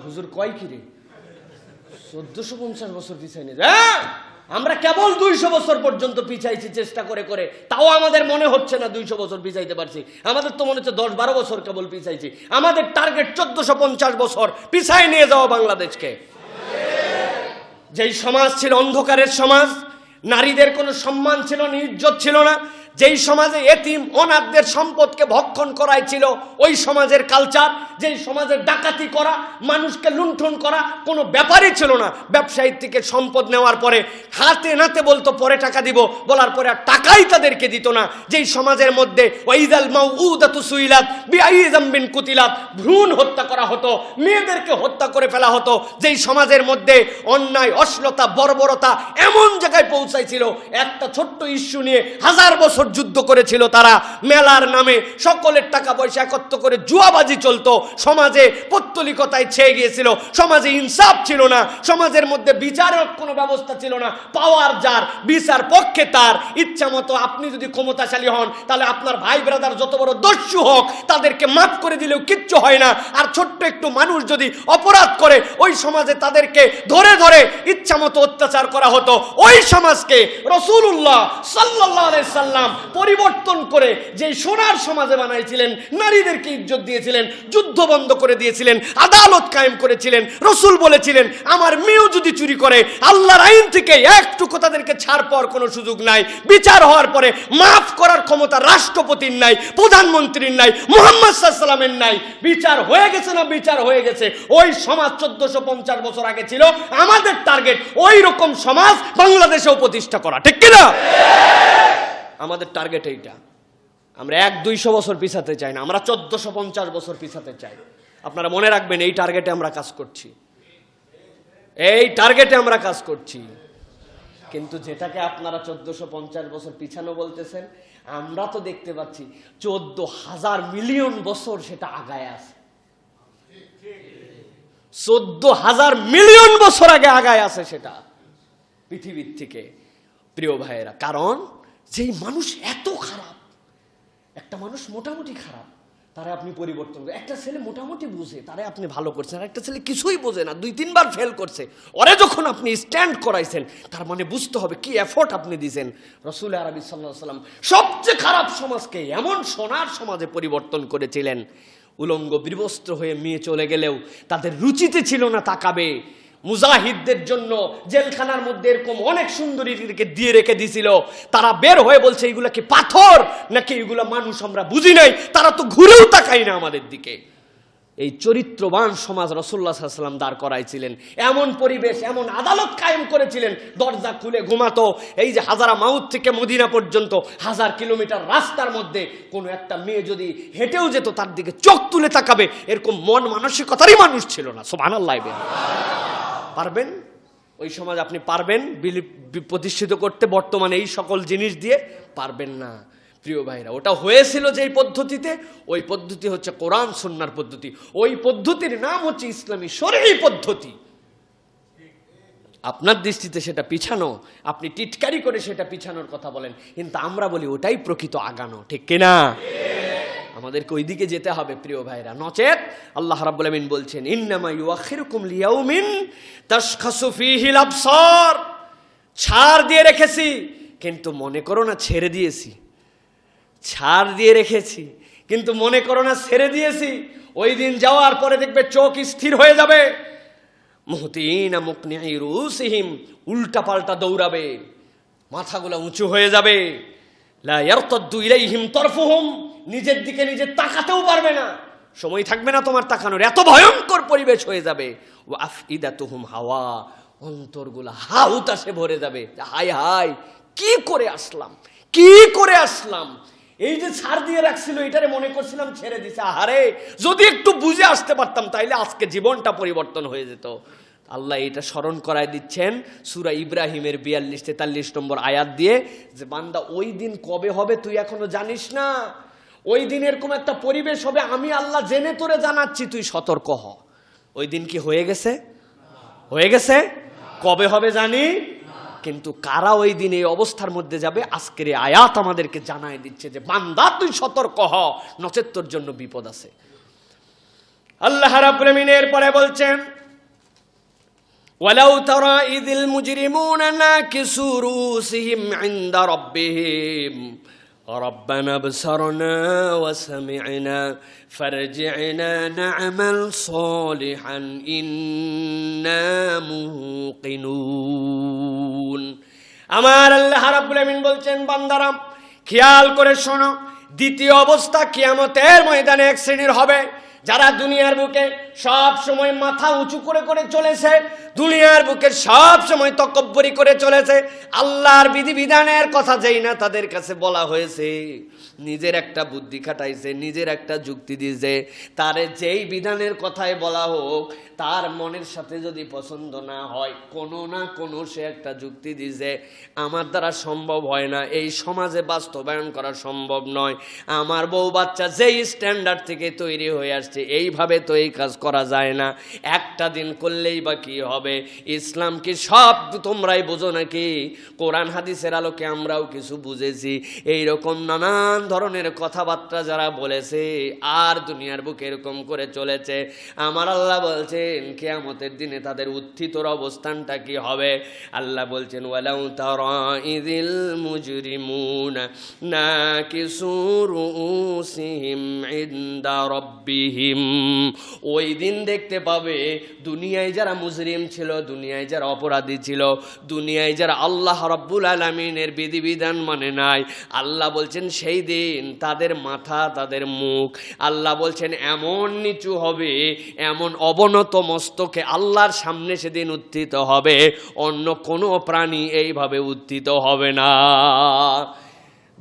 হুজুর কয় কি রে, 1450 বছর পিছায় নিয়ে যায়? আমরা কেবল 200 বছর পর্যন্ত পিছাইছি চেষ্টা করে করে, তাও আমাদের মনে হচ্ছে না 200 বছর পিছাইতে পারছি। আমাদের তো মনে হচ্ছে 10-12 বছর কেবল পিছাইছি। আমাদের টার্গেট 1450 বছর পিছায় নিয়ে যাওয়া বাংলাদেশকে। যেই সমাজ ছিল অন্ধকারের সমাজ, নারীদের কোনো সম্মান ছিল না, ইজ্জত ছিল না, যেই সমাজে এতিম অনাথদের সম্পদকে ভক্ষণ করাই ছিল ওই সমাজের কালচার, যেই সমাজে ডাকাতি করা, মানুষকে লুণ্ঠন করা কোনো ব্যাপারই ছিল না। ব্যবসায়ীর থেকে সম্পদ নেওয়ার পরে হাতে নাতে বলতো পরে টাকা দিব, বলার পরে আর টাকাই তাদেরকে দিত না। যেই সমাজের মধ্যে ওয়াইদাল মাউউদাতু সুইলাত বিআই যামবিন কুতিলাত, ভ্রূণ হত্যা করা হতো, মেয়েদেরকে হত্যা করে ফেলা হতো। যেই সমাজের মধ্যে অন্যায়, অশ্লীলতা, বর্বরতা এমন জায়গায় পৌঁছাইছিল, একটা ছোট্ট ইস্যু নিয়ে 1000 বছর যুদ্ধ করেছিল তারা। মেলার নামে সকলের টাকা পয়সা একত্র করে জুয়াবাজি চলতো, সমাজে পৌত্তলিকতায় ছেয়ে গিয়েছিল, সমাজে ইনসাফ ছিল না, সমাজের মধ্যে বিচারের কোনো ব্যবস্থা ছিল না। পাওয়ার যার, বিচার পক্ষে তার, ইচ্ছা মতো আপনি যদি ক্ষমতাশালী হন তাহলে আপনার ভাই ব্রাদার যত বড় দস্যু হোক তাদেরকে মাফ করে দিলেও কিচ্ছু হয় না। আর ছোট্ট একটু মানুষ যদি অপরাধ করে ওই সমাজে তাদেরকে ধরে ধরে ইচ্ছা মতো অত্যাচার করা হতো। ওই সমাজকে রাসূলুল্লাহ সাল্লাল্লাহু আলাইহি সাল্লাম পরিবর্তন করে যে সোনার সমাজে বানাইছিলেন, নারীদেরকে ইজ্জত দিয়েছিলেন, যুদ্ধ বন্ধ করে দিয়েছিলেন, আদালত কায়েম করেছিলেন। রাসূল বলেছিলেন আমার মেয়েও যদি চুরি করে আল্লাহর আইন থেকে একটুকু তাদেরকে ছাড় পাওয়ার কোনো সুযোগ নাই। বিচার হওয়ার পরে মাফ করার ক্ষমতা রাষ্ট্রপতির নাই, প্রধানমন্ত্রীর নাই, মুহাম্মদ সাল্লাল্লাহু আলাইহি ওয়াসাল্লামের নাই। বিচার হয়ে গেছে না, বিচার হয়ে গেছে। ওই সমাজ 1450 বছর আগে ছিল। আমাদের টার্গেট ওই রকম সমাজ বাংলাদেশেও প্রতিষ্ঠা করা, ঠিক কি না? আমাদের টার্গেট এইটা। আমরা 100-200 বছর পিছাতে চাই না, আমরা 1450 বছর পিছাতে চাই। আপনারা মনে রাখবেন এই টার্গেটে আমরা কাজ করছি, এই টার্গেটে আমরা কাজ করছি। কিন্তু যেটাকে আপনারা 1450 বছর পিছানো বলতেছেন, আমরা তো দেখতে পাচ্ছি 14,000 মিলিয়ন বছর সেটা আগায় আছে। 14,000 মিলিয়ন বছর আগে আগায় আছে সেটা পৃথিবীর থেকে, প্রিয় ভাইয়েরা। কারণ যেই মানুষ এত খারাপ, একটা মানুষ মোটামুটি খারাপ, তারা আপনি পরিবর্তন করেন। একটা ছেলে মোটামুটি বুঝে, তারা আপনি ভালো করছেন। আর একটা ছেলে কিছুই বোঝে না, 2-3 বার ফেল করছে, ওরে যখন আপনি স্ট্যান্ড করাইছেন তার মানে বুঝতে হবে কি এফোর্ট আপনি দিয়েছেন। রাসূল আরবি সাল্লাল্লাহু আলাইহি ওয়াসাল্লাম সবচেয়ে খারাপ সমাজকে এমন সোনার সমাজে পরিবর্তন করেছিলেন, উলঙ্গ বিবস্ত্র হয়ে মেয়ে চলে গেলেও তাদের রুচিতে ছিল না তাকাবে। মুজাহিদদের জন্য জেলখানার মধ্যে এরকম অনেক সুন্দরীদেরকে দিয়ে রেখে দিয়েছিল, তারা বের হয়ে বলছে এগুলা কি পাথর নাকি এগুলা মানুষ, আমরা বুঝি নাই। তারা তো ঘুরেও তাকায় না আমাদের দিকে। এই চরিত্রবান সমাজ রাসূলুল্লাহ সাল্লাল্লাহু আলাইহি ওয়াসাল্লাম দাঁড় করাইছিলেন। এমন পরিবেশ, এমন আদালত কায়েম করেছিলেন, দরজা খুলে ঘুমাতো। এই যে হাজারা মাউত থেকে মদিনা পর্যন্ত 1000 কিলোমিটার রাস্তার মধ্যে কোনো একটা মেয়ে যদি হেঁটেও যেত তার দিকে চোখ তুলে তাকাবে, এরকম মন মানসিকতারই মানুষ ছিল না। সুবহানাল্লাহ। পারবেন ওই সমাজ আপনি পারবেন প্রতিষ্ঠিত করতে বর্তমানে এই সকল জিনিস দিয়ে? পারবেন না প্রিয় ভাইরা। ওটা হয়েছিল যেই পদ্ধতিতে, ওই পদ্ধতি হচ্ছে কোরআন সুন্নাহর পদ্ধতি। ওই পদ্ধতির নাম হচ্ছে ইসলামী শরঈ পদ্ধতি। আপনার দৃষ্টিতে সেটা পিছানো, আপনি টিটকারি করে সেটা পিছানোর কথা বলেন, কিন্তু আমরা বলি ওটাই প্রকৃত আগানো, ঠিক কিনা? আমাদেরকে ওই দিকে যেতে হবে প্রিয় ভাইরা, নচেত আল্লাহ রাব্বুল আমিন বলছেন ইন্নামা ইউআখিরুকুম লিয়াউমিন তাশখাসু ফীহিল আবসার। ছাড় দিয়ে রেখেছি, কিন্তু মনে করো না ছেড়ে দিয়েছি। ছাড় দিয়ে রেখেছি কিন্তু মনে করো না ছেড়ে দিয়েছি। ওই দিন যাওয়ার পরে দেখবে চোখ স্থির হয়ে যাবে। মুহতিনা মুকনিই রুসিহিম, উল্টা পাল্টা দৌড়াবে। মাথাগুলো উঁচু হয়ে যাবে। লা ইয়ারতাদ্দু ইলাইহিম তারফুহুম, নিজের দিকে নিজে তাকাতেও পারবে না, সময় থাকবে না তোমার তাকানোর, এত ভয়ঙ্কর পরিবেশ হয়ে যাবে। ওয়া আফইদাতুহুম হাওয়া, অন্তরগুলো হাউতাশে ভরে যাবে। হায় হায়, কি করে আসলাম, কি করে আসলাম, এই যে ছাড় দিয়ে রাখছিল এটারে মনে করছিলাম ছেড়ে দিছে, আহারে যদি একটু বুঝে আসতে পারতাম তাইলে আজকে জীবনটা পরিবর্তন হয়ে যেত। আল্লাহ এটা স্মরণ করায় দিচ্ছেন সূরা ইব্রাহিমের 42-43 নম্বর আয়াত দিয়ে, যে বান্দা ওই দিন কবে হবে তুই এখনো জানিস না, ওই দিন এরকম একটা পরিবেশ হবে, আমি আল্লাহ জেনে তোরে জানাচ্ছি, তুই সতর্ক হ। ওই দিন কি হয়ে গেছে? হয়ে গেছে। কবে হবে জানি, কিন্তু কারা ওই দিন এই অবস্থার মধ্যে যাবে আজকের এই আয়াত আমাদেরকে জানায় দিচ্ছে যে বান্দা তুই সতর্ক হ, নচেত তোর জন্য বিপদ আছে। আল্লাহ রাব্বুল আমিন এরপরে বলছেন, ওয়ালাউ তারা ইযিল মুজরিমুনা নাকিসু রুসিহিম ইনদা রাব্বিহিম ربنا ابصرنا وسمعنا فارجعنا نعمل صالحا إنا موقنون। আমার আল্লাহ রাব্বুল আমিন বলছেন, বান্দারা খেয়াল করে শোনো, দ্বিতীয় অবস্থা কিয়ামতের ময়দানে এক শ্রেণীর হবে যারা দুনিয়ার বুকে সব সময় মাথা উঁচু করে করে চলেছে, দুনিয়ার বুকে সব সময় তকব্বরি করে চলেছে, আল্লাহর বিধিবিধানের কথা যেই না তাদের কাছে বলা হয়েছে, নিজের একটা বুদ্ধি খাটাইছে, নিজের একটা যুক্তি দিয়েছে, তার যেই বিধানের কথাই বলা হোক তার মনের সাথে যদি পছন্দ না হয়, কোনো না কোনো সে একটা যুক্তি দিয়েছে, আমার দ্বারা সম্ভব হয় না, এই সমাজে বাস্তবায়ন করা সম্ভব নয়, আমার বউ বাচ্চা যেই স্ট্যান্ডার্ড থেকে তৈরি হয়ে আসছে এইভাবে তো এই কাজ করা যায় না, একটা দিন করলেই বা কি হবে, ইসলাম কি সব তোমরাই বোঝো নাকি, কোরআন হাদিসের আলোকে আমরাও কিছু বুঝেছি, এইরকম নানান ধরনের কথাবার্তা যারা বলেছে আর দুনিয়ার বুকে এরকম করে চলেছে, আমার আল্লাহ বলছেন কিয়ামতের দিনে তাদের উত্থিতর অবস্থানটা কি হবে। আল্লাহ বলছেন, ওয়ালাউ তারা ইযিল মুজরিমুনা নাকিসু রুসিহিম ইনদা রাব্বিহিম, ওই দিন দেখতে পাবে দুনিয়ায় যারা মুজরিম ছিল, দুনিয়ায় যারা অপরাধী ছিল, দুনিয়ায় যারা আল্লাহ রাব্বুল আলামিনের বিধিবিধান মানে নাই, আল্লাহ বলছেন সেই দিন তাদের মাথা, তাদের মুখ, আল্লাহ বলছেন এমন নিচু হবে, এমন অবনত মস্তকে আল্লাহর সামনে সেদিন উত্থিত হবে, অন্য কোনো প্রাণী এইভাবে উত্থিত হবে না।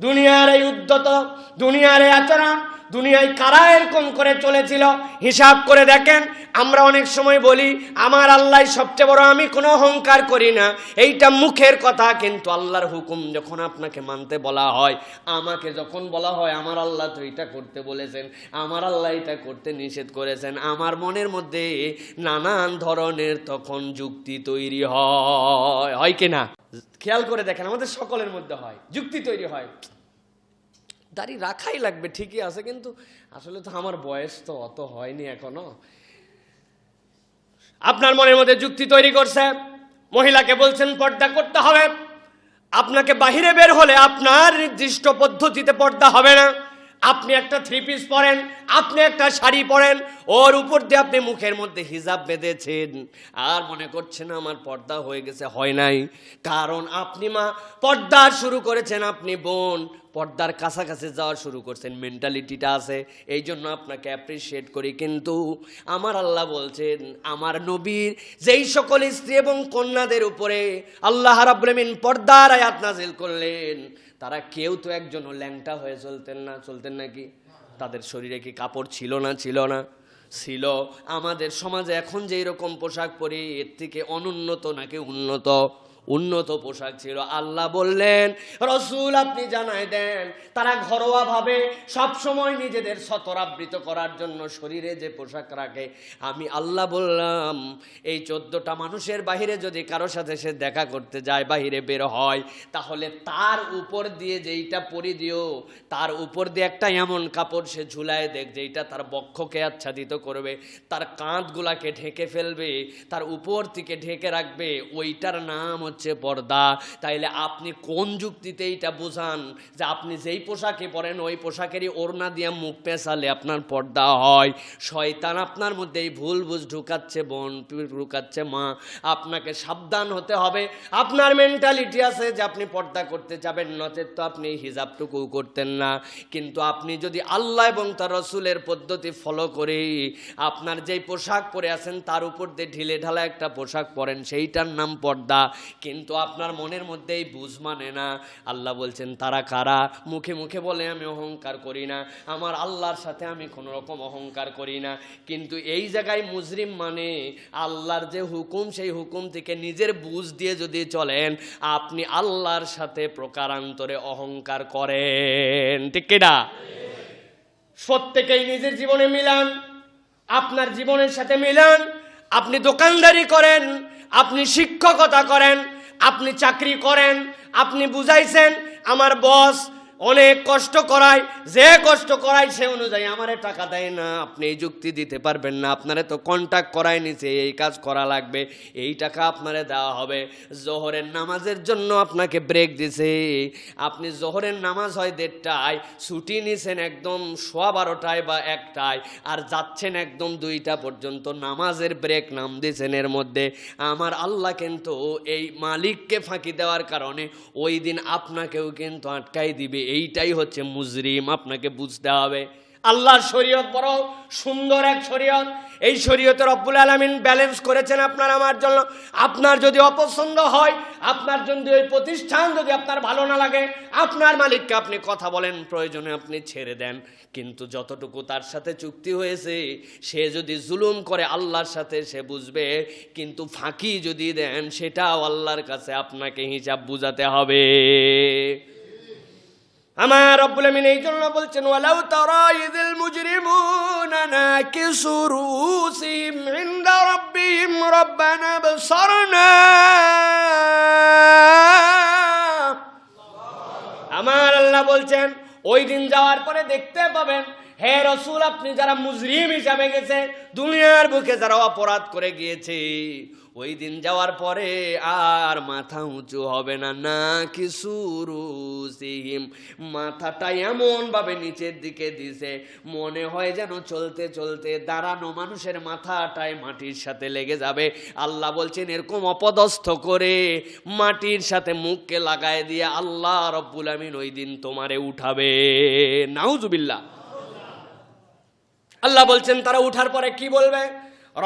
দুনিয়ার এই উদ্যত, দুনিয়ার এই আচরণ, দুনিয়ায় কারা এরকম করে চলেছিল হিসাব করে দেখেন। আমরা অনেক সময় বলি আমার আল্লাহ সবচেয়ে বড়, আমি কোনো অহংকার করি না, এইটা মুখের কথা, কিন্তু আল্লাহর হুকুম যখন আপনাকে মানতে বলা হয়, আমাকে যখন বলা হয় আমার আল্লাহ তো এটা করতে বলেছেন, আমার আল্লাহ এটা করতে নিষেধ করেছেন, আমার মনের মধ্যে নানান ধরনের তখন যুক্তি তৈরি হয় কিনা? খেয়াল করে দেখেন, আমাদের সকলের মধ্যে হয়, যুক্তি তৈরি হয়, দাড়ি রাখাই লাগবে, ঠিকই আছে, কিন্তু আসলে তো আমার বয়স তো অত হয়নি এখনো। আপনার মনের মধ্যে যুক্তি তৈরি করছে, মহিলাকে বলছেন পর্দা করতে হবে, আপনাকে বাহিরে বের হলে আপনার নির্দিষ্ট পদ্ধতিতে পর্দা হবে না, আপনি একটা 3 পিস পরেন, আপনি একটা শাড়ি পরেন, ওর উপর দিয়ে আপনি মুখের মধ্যে হিজাব বেঁধেছেন, আর মনে করছেন আমার পর্দা হয়ে গেছে, হয় নাই, কারণ আপনি মা পর্দা শুরু করেছেন, আপনি বোন পর্দার কাছাকাছি যাওয়া শুরু করছেন, মেন্টালিটিটা আছে, এই জন্য আপনাকে অ্যাপ্রিসিয়েট করি। কিন্তু আমার আল্লাহ বলছেন, আমার নবীর যেই সকল স্ত্রী এবং কন্যাদের উপরে আল্লাহ রাব্বুল আমিন পর্দার আয়াত নাযিল করলেন, তারা কেউ তো একজনও ল্যাংটা হয়ে চলতেন নাকি? তাদের শরীরে কি কাপড় ছিল না? ছিল। আমাদের সমাজে এখন যে এরকম পোশাক পরি এর থেকে অনুন্নত নাকি উন্নত পোশাক ছিল। আল্লাহ বললেন, রসুল আপনি জানাই দেন, তারা ঘরোয়া ভাবে সব সময় নিজেদের সতরাবৃত করার জন্য শরীরে যে পোশাক রাখে, আমি আল্লাহ বললাম এই 14টা মানুষের বাহিরে যদি কারো সাথে সে দেখা করতে যায়, বাহিরে বের হয়, তাহলে তার উপর দিয়ে যেইটা পরিদিও, তার উপর দিয়ে একটা এমন কাপড় সে ঝুলায় দেখ যেইটা তার বক্ষকে আচ্ছাদিত করবে, তার কাঁধগুলাকে ঢেকে ফেলবে, তার উপর থেকে ঢেকে রাখবে, ওইটার নাম হচ্ছে পর্দা। তাইলে আপনি কোন যুক্তিতে এইটা বোঝান যে আপনি যেই পোশাকে পরেন ওই পোশাকেরই ওড়না দিয়ে মুখ পেঁচালে আপনার পর্দা হয়? শয়তান আপনার মধ্যে এই ভুল বুঝ ঢুকাচ্ছে, বোন ঢুকাচ্ছে মা। আপনাকে সাবধান হতে হবে। আপনার মেন্টালিটি আছে যে আপনি পর্দা করতে যাবেন, নচেত তো আপনি হিজাবটুকু করতেন না। কিন্তু আপনি যদি আল্লাহ এবং তার রসুলের পদ্ধতি ফলো করে আপনার যেই পোশাক পরে আছেন তার উপর দিয়ে ঢিলে ঢালা একটা পোশাক পরেন, সেইটার নাম পর্দা। কিন্তু আপনার মনের মধ্যে এই বুঝ মানে না। আল্লাহ বলছেন তারা কারা? মুখে মুখে বলে আমি অহংকার করি না, আমার আল্লাহর সাথে আমি কোনো রকম অহংকার করি না। কিন্তু এই জায়গায় মুজরিম মানে আল্লাহর যে হুকুম সেই হুকুম থেকে নিজের বুঝ দিয়ে যদি চলেন, আপনি আল্লাহর সাথে প্রকারান্তরে অহংকার করেন। ঠিক কিনা? প্রত্যেকেই নিজের জীবনে মিলান, আপনার জীবনের সাথে মিলান। আপনি দোকানদারি করেন, আপনি শিক্ষকতা করেন, আপনি চাকরি করেন, আপনি বুঝাইছেন আমার বস অনেক কষ্ট করায়, যে কষ্ট করায় সে অনুযায়ী আমারে টাকা দেয় না। আপনি এই যুক্তি দিতে পারবেন না, আপনারে তো কন্ট্যাক্ট করায় নিছে, এই কাজ করা লাগবে, এই টাকা আপনারে দেওয়া হবে। জোহরের নামাজের জন্য আপনাকে ব্রেক দিছে, আপনি জোহরের নামাজ হয় 1:30টায়, ছুটি নিছেন একদম 12:15টায় বা 1টায়, আর যাচ্ছেন একদম 2টা পর্যন্ত, নামাজের ব্রেক নাম দিয়েছেন। এর মধ্যে আমার আল্লাহ কিন্তু এই মালিককে ফাঁকি দেওয়ার কারণে ওই দিন আপনাকেও কিন্তু আটকাই দিবে। এইটাই হচ্ছে মুজরিম, আপনাকে বুঝতে হবে। আল্লাহর শরীয়ত বড় সুন্দর এক শরীয়ত। এই শরীয়তে রব্বুল আলামিন ব্যালেন্স করেছেন আপনার আমার জন্য। আপনার যদি অপছন্দ হয়, আপনার যদি ওই প্রতিষ্ঠান যদি আপনার ভালো না লাগে, আপনার মালিককে আপনি কথা বলেন, প্রয়োজনে আপনি ছেড়ে দেন। কিন্তু যতটুকু তার সাথে চুক্তি হয়েছে, সে যদি জুলুম করে আল্লাহর সাথে সে বুঝবে, কিন্তু ফাঁকি যদি দেন সেটাও আল্লাহর কাছে আপনাকে হিসাব বুঝাতে হবে। আমার রব্বুল আমিন এই জন্য বলছেন ওয়ালাউ তারা ইযিল মুজরিমুনা নাকিসু রুসিহিম ইনদা রাব্বিহিম রব্বানা বসারনা। আমার আল্লাহ বলছেন ওই দিন যাওয়ার পরে দেখতে পাবেন, হে রাসূল আপনি যারা মুজরিম হিসাবে গেছে, দুনিয়ার বুকে যারা অপরাধ করে গিয়েছে, ওই দিন যাওয়ার পরে আর মাথা উঁচু হবে না। না কিছু রুসিহিম, মাথাটা এমন ভাবে নিচের দিকে দিছে মনে হয় যেন চলতে চলতে দাঁড়ানো মানুষের মাথাটায় মাটির সাথে লেগে যাবে। আল্লাহ বলছেন এরকম অপদস্থ করে মাটির সাথে মুখকে লাগায় দিয়ে আল্লাহ রব্বুল আমিন ওই দিন তোমারে উঠাবে। নাউজুবিল্লাহ। আল্লাহ বলছেন তারা উঠার পরে কি বলবে?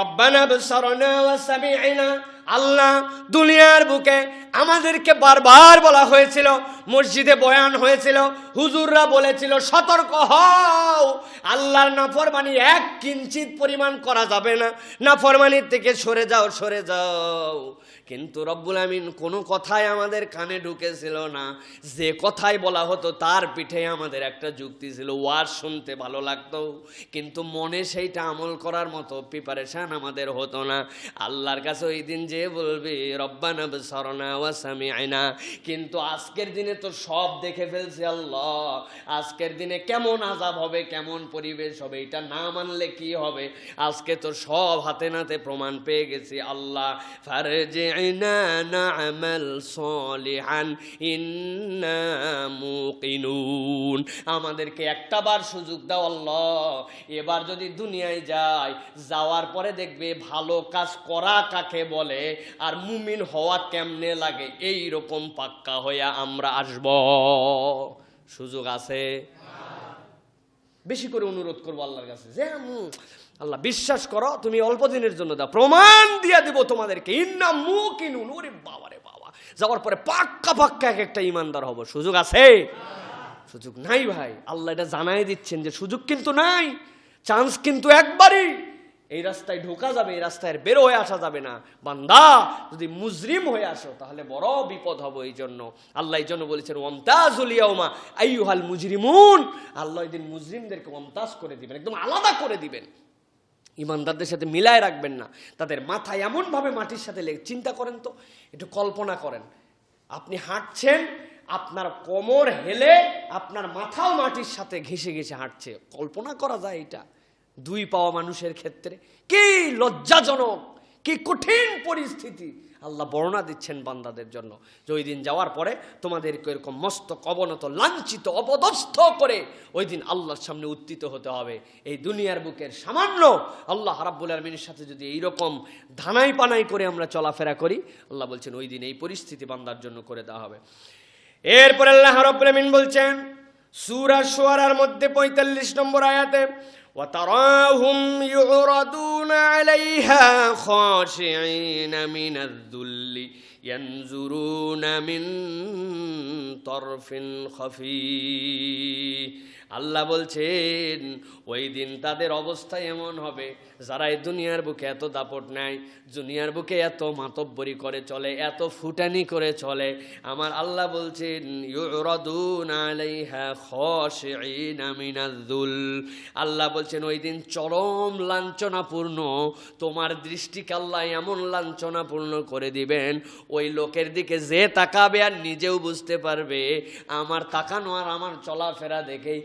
রব্বানা বসারনা ওয়া সামি'না। আল্লাহ দুনিয়ার বুকে আমাদেরকে বারবার বলা হয়েছিল, মসজিদে বয়ান হয়েছিল, হুজুররা বলেছিল সতর্ক হও, আল্লাহর নাফরমানি এক কিঞ্চিত পরিমাণ করা যাবে না, নাফরমানির থেকে সরে যাও সরে যাও। কিন্তু রব্বুল আমিন কোনো কথাই আমাদের কানে ঢুকেছিল না। যে কথাই বলা হতো তার পিঠে আমাদের একটা যুক্তি ছিল, ওয়াজ শুনতে ভালো লাগতো, কিন্তু মনে সেইটা আমল করার মতো প্রিপারেশন আমাদের হতো না। আল্লাহর কাছে ওই দিন যে বলবে রব্বানা বসারনা ওয়া সামি'না। কিন্তু আজকের দিনে তো সব দেখে ফেলছি আল্লাহ, আজকের দিনে কেমন আযাব হবে, কেমন পরিবেশ হবে, এটা না মানলে কি হবে, আজকে তো সব হাতে নাতে প্রমাণ পেয়ে গেছি। আল্লাহ ফারজি'না না'মাল সলিহান ইন্না মুকিনুন, আমাদেরকে একটা বার সুযোগ দাও আল্লাহ, এবার যদি দুনিয়ায় যাই, যাওয়ার পরে দেখবে ভালো কাজ করা কাকে বলে আর মুমিন হওয়া কেমনে লাগে, এই রকম পাক্কা হইয়া আমরা আসব। সুযোগ আছে। বেশি করে অনুরোধ করবো আল্লাহর কাছে যে আল্লাহ বিশ্বাস করো, তুমি অল্প দিনের জন্য দাও, প্রমাণ দিয়ে দিব তোমাদেরকে। ইন্না মুকিনুন। ওরে বাবা রে বাবা, যাওয়ার পরে পাক্কা পাক্কা এক একটা ইমানদার হব। সুযোগ আছে? সুযোগ নাই ভাই। আল্লাহ এটা জানাই দিচ্ছেন যে সুযোগ কিন্তু নাই, চান্স কিন্তু একবারই। এই রাস্তায় ঢোকা যাবে, এই রাস্তায় বের হয়ে আসা যাবে না। বান্দা যদি মুজরিম হয়ে আসো তাহলে বড় বিপদ হবে। এই জন্য আল্লাহ এই জন্য বলেছেন ওয়ামতাজুল ইয়াউমা আইয়ুহাল মুজরিমুন। আল্লাহ এই দিন মুজরিমদেরকে ওয়ামতাজ করে দিবেন, একদম আলাদা করে দিবেন, ইমানদারদের সাথে মিলায় রাখবেন না। তাদের মাথা এমনভাবে মাটির সাথে লেগে, চিন্তা করেন তো, একটু কল্পনা করেন, আপনি হাঁটছেন, আপনার কোমর হেলে আপনার মাথাও মাটির সাথে ঘেঁষে ঘেঁষে হাঁটছে। কল্পনা করা যায় এটা? দুই পাওয়া মানুষের ক্ষেত্রে কি লজ্জাজনক, কি কঠিন পরিস্থিতি। আল্লাহ বর্ণনা দিচ্ছেন বান্দাদের জন্য যে ওই দিন যাওয়ার পরে তোমাদেরকে এরকম মস্তক অবনত, লাঞ্ছিত, অপদস্থ করে ওই দিন আল্লাহর সামনে উত্থিত হতে হবে। এই দুনিয়ার বুকের সামান্য আল্লাহ রাব্বুল আলামিনের সাথে যদি এইরকম ধানাই পানাই করে আমরা চলাফেরা করি, আল্লাহ বলছেন ওই দিন এই পরিস্থিতি বান্দার জন্য করে দেওয়া হবে। এরপর আল্লাহ রাব্বুল আমিন বলছেন সূরা শুআরার মধ্যে 45 নম্বর আয়াতে, وتراهم يعرضون عليها خاشعين من الذل ينظرون من طرف خفي। আল্লাহ বলছেন ওই দিন তাদের অবস্থা এমন হবে, যারা এই দুনিয়ার বুকে এত দাপট নেয়, দুনিয়ার বুকে এত মাতব্বরি করে চলে, এত ফুটানি করে চলে, আমার আল্লাহ বলছেন ইউরাদুনা আলাইহা খাশিঈনা মিনাজ-যুল। আল্লাহ বলছেন ওই দিন চরম লাঞ্ছনাপূর্ণ, তোমার দৃষ্টিকে আল্লাহ এমন লাঞ্ছনাপূর্ণ করে দিবেন, ওই লোকের দিকে যে তাকাবে আর নিজেও বুঝতে পারবে আমার তাকানো আর আমার চলাফেরা দেখেই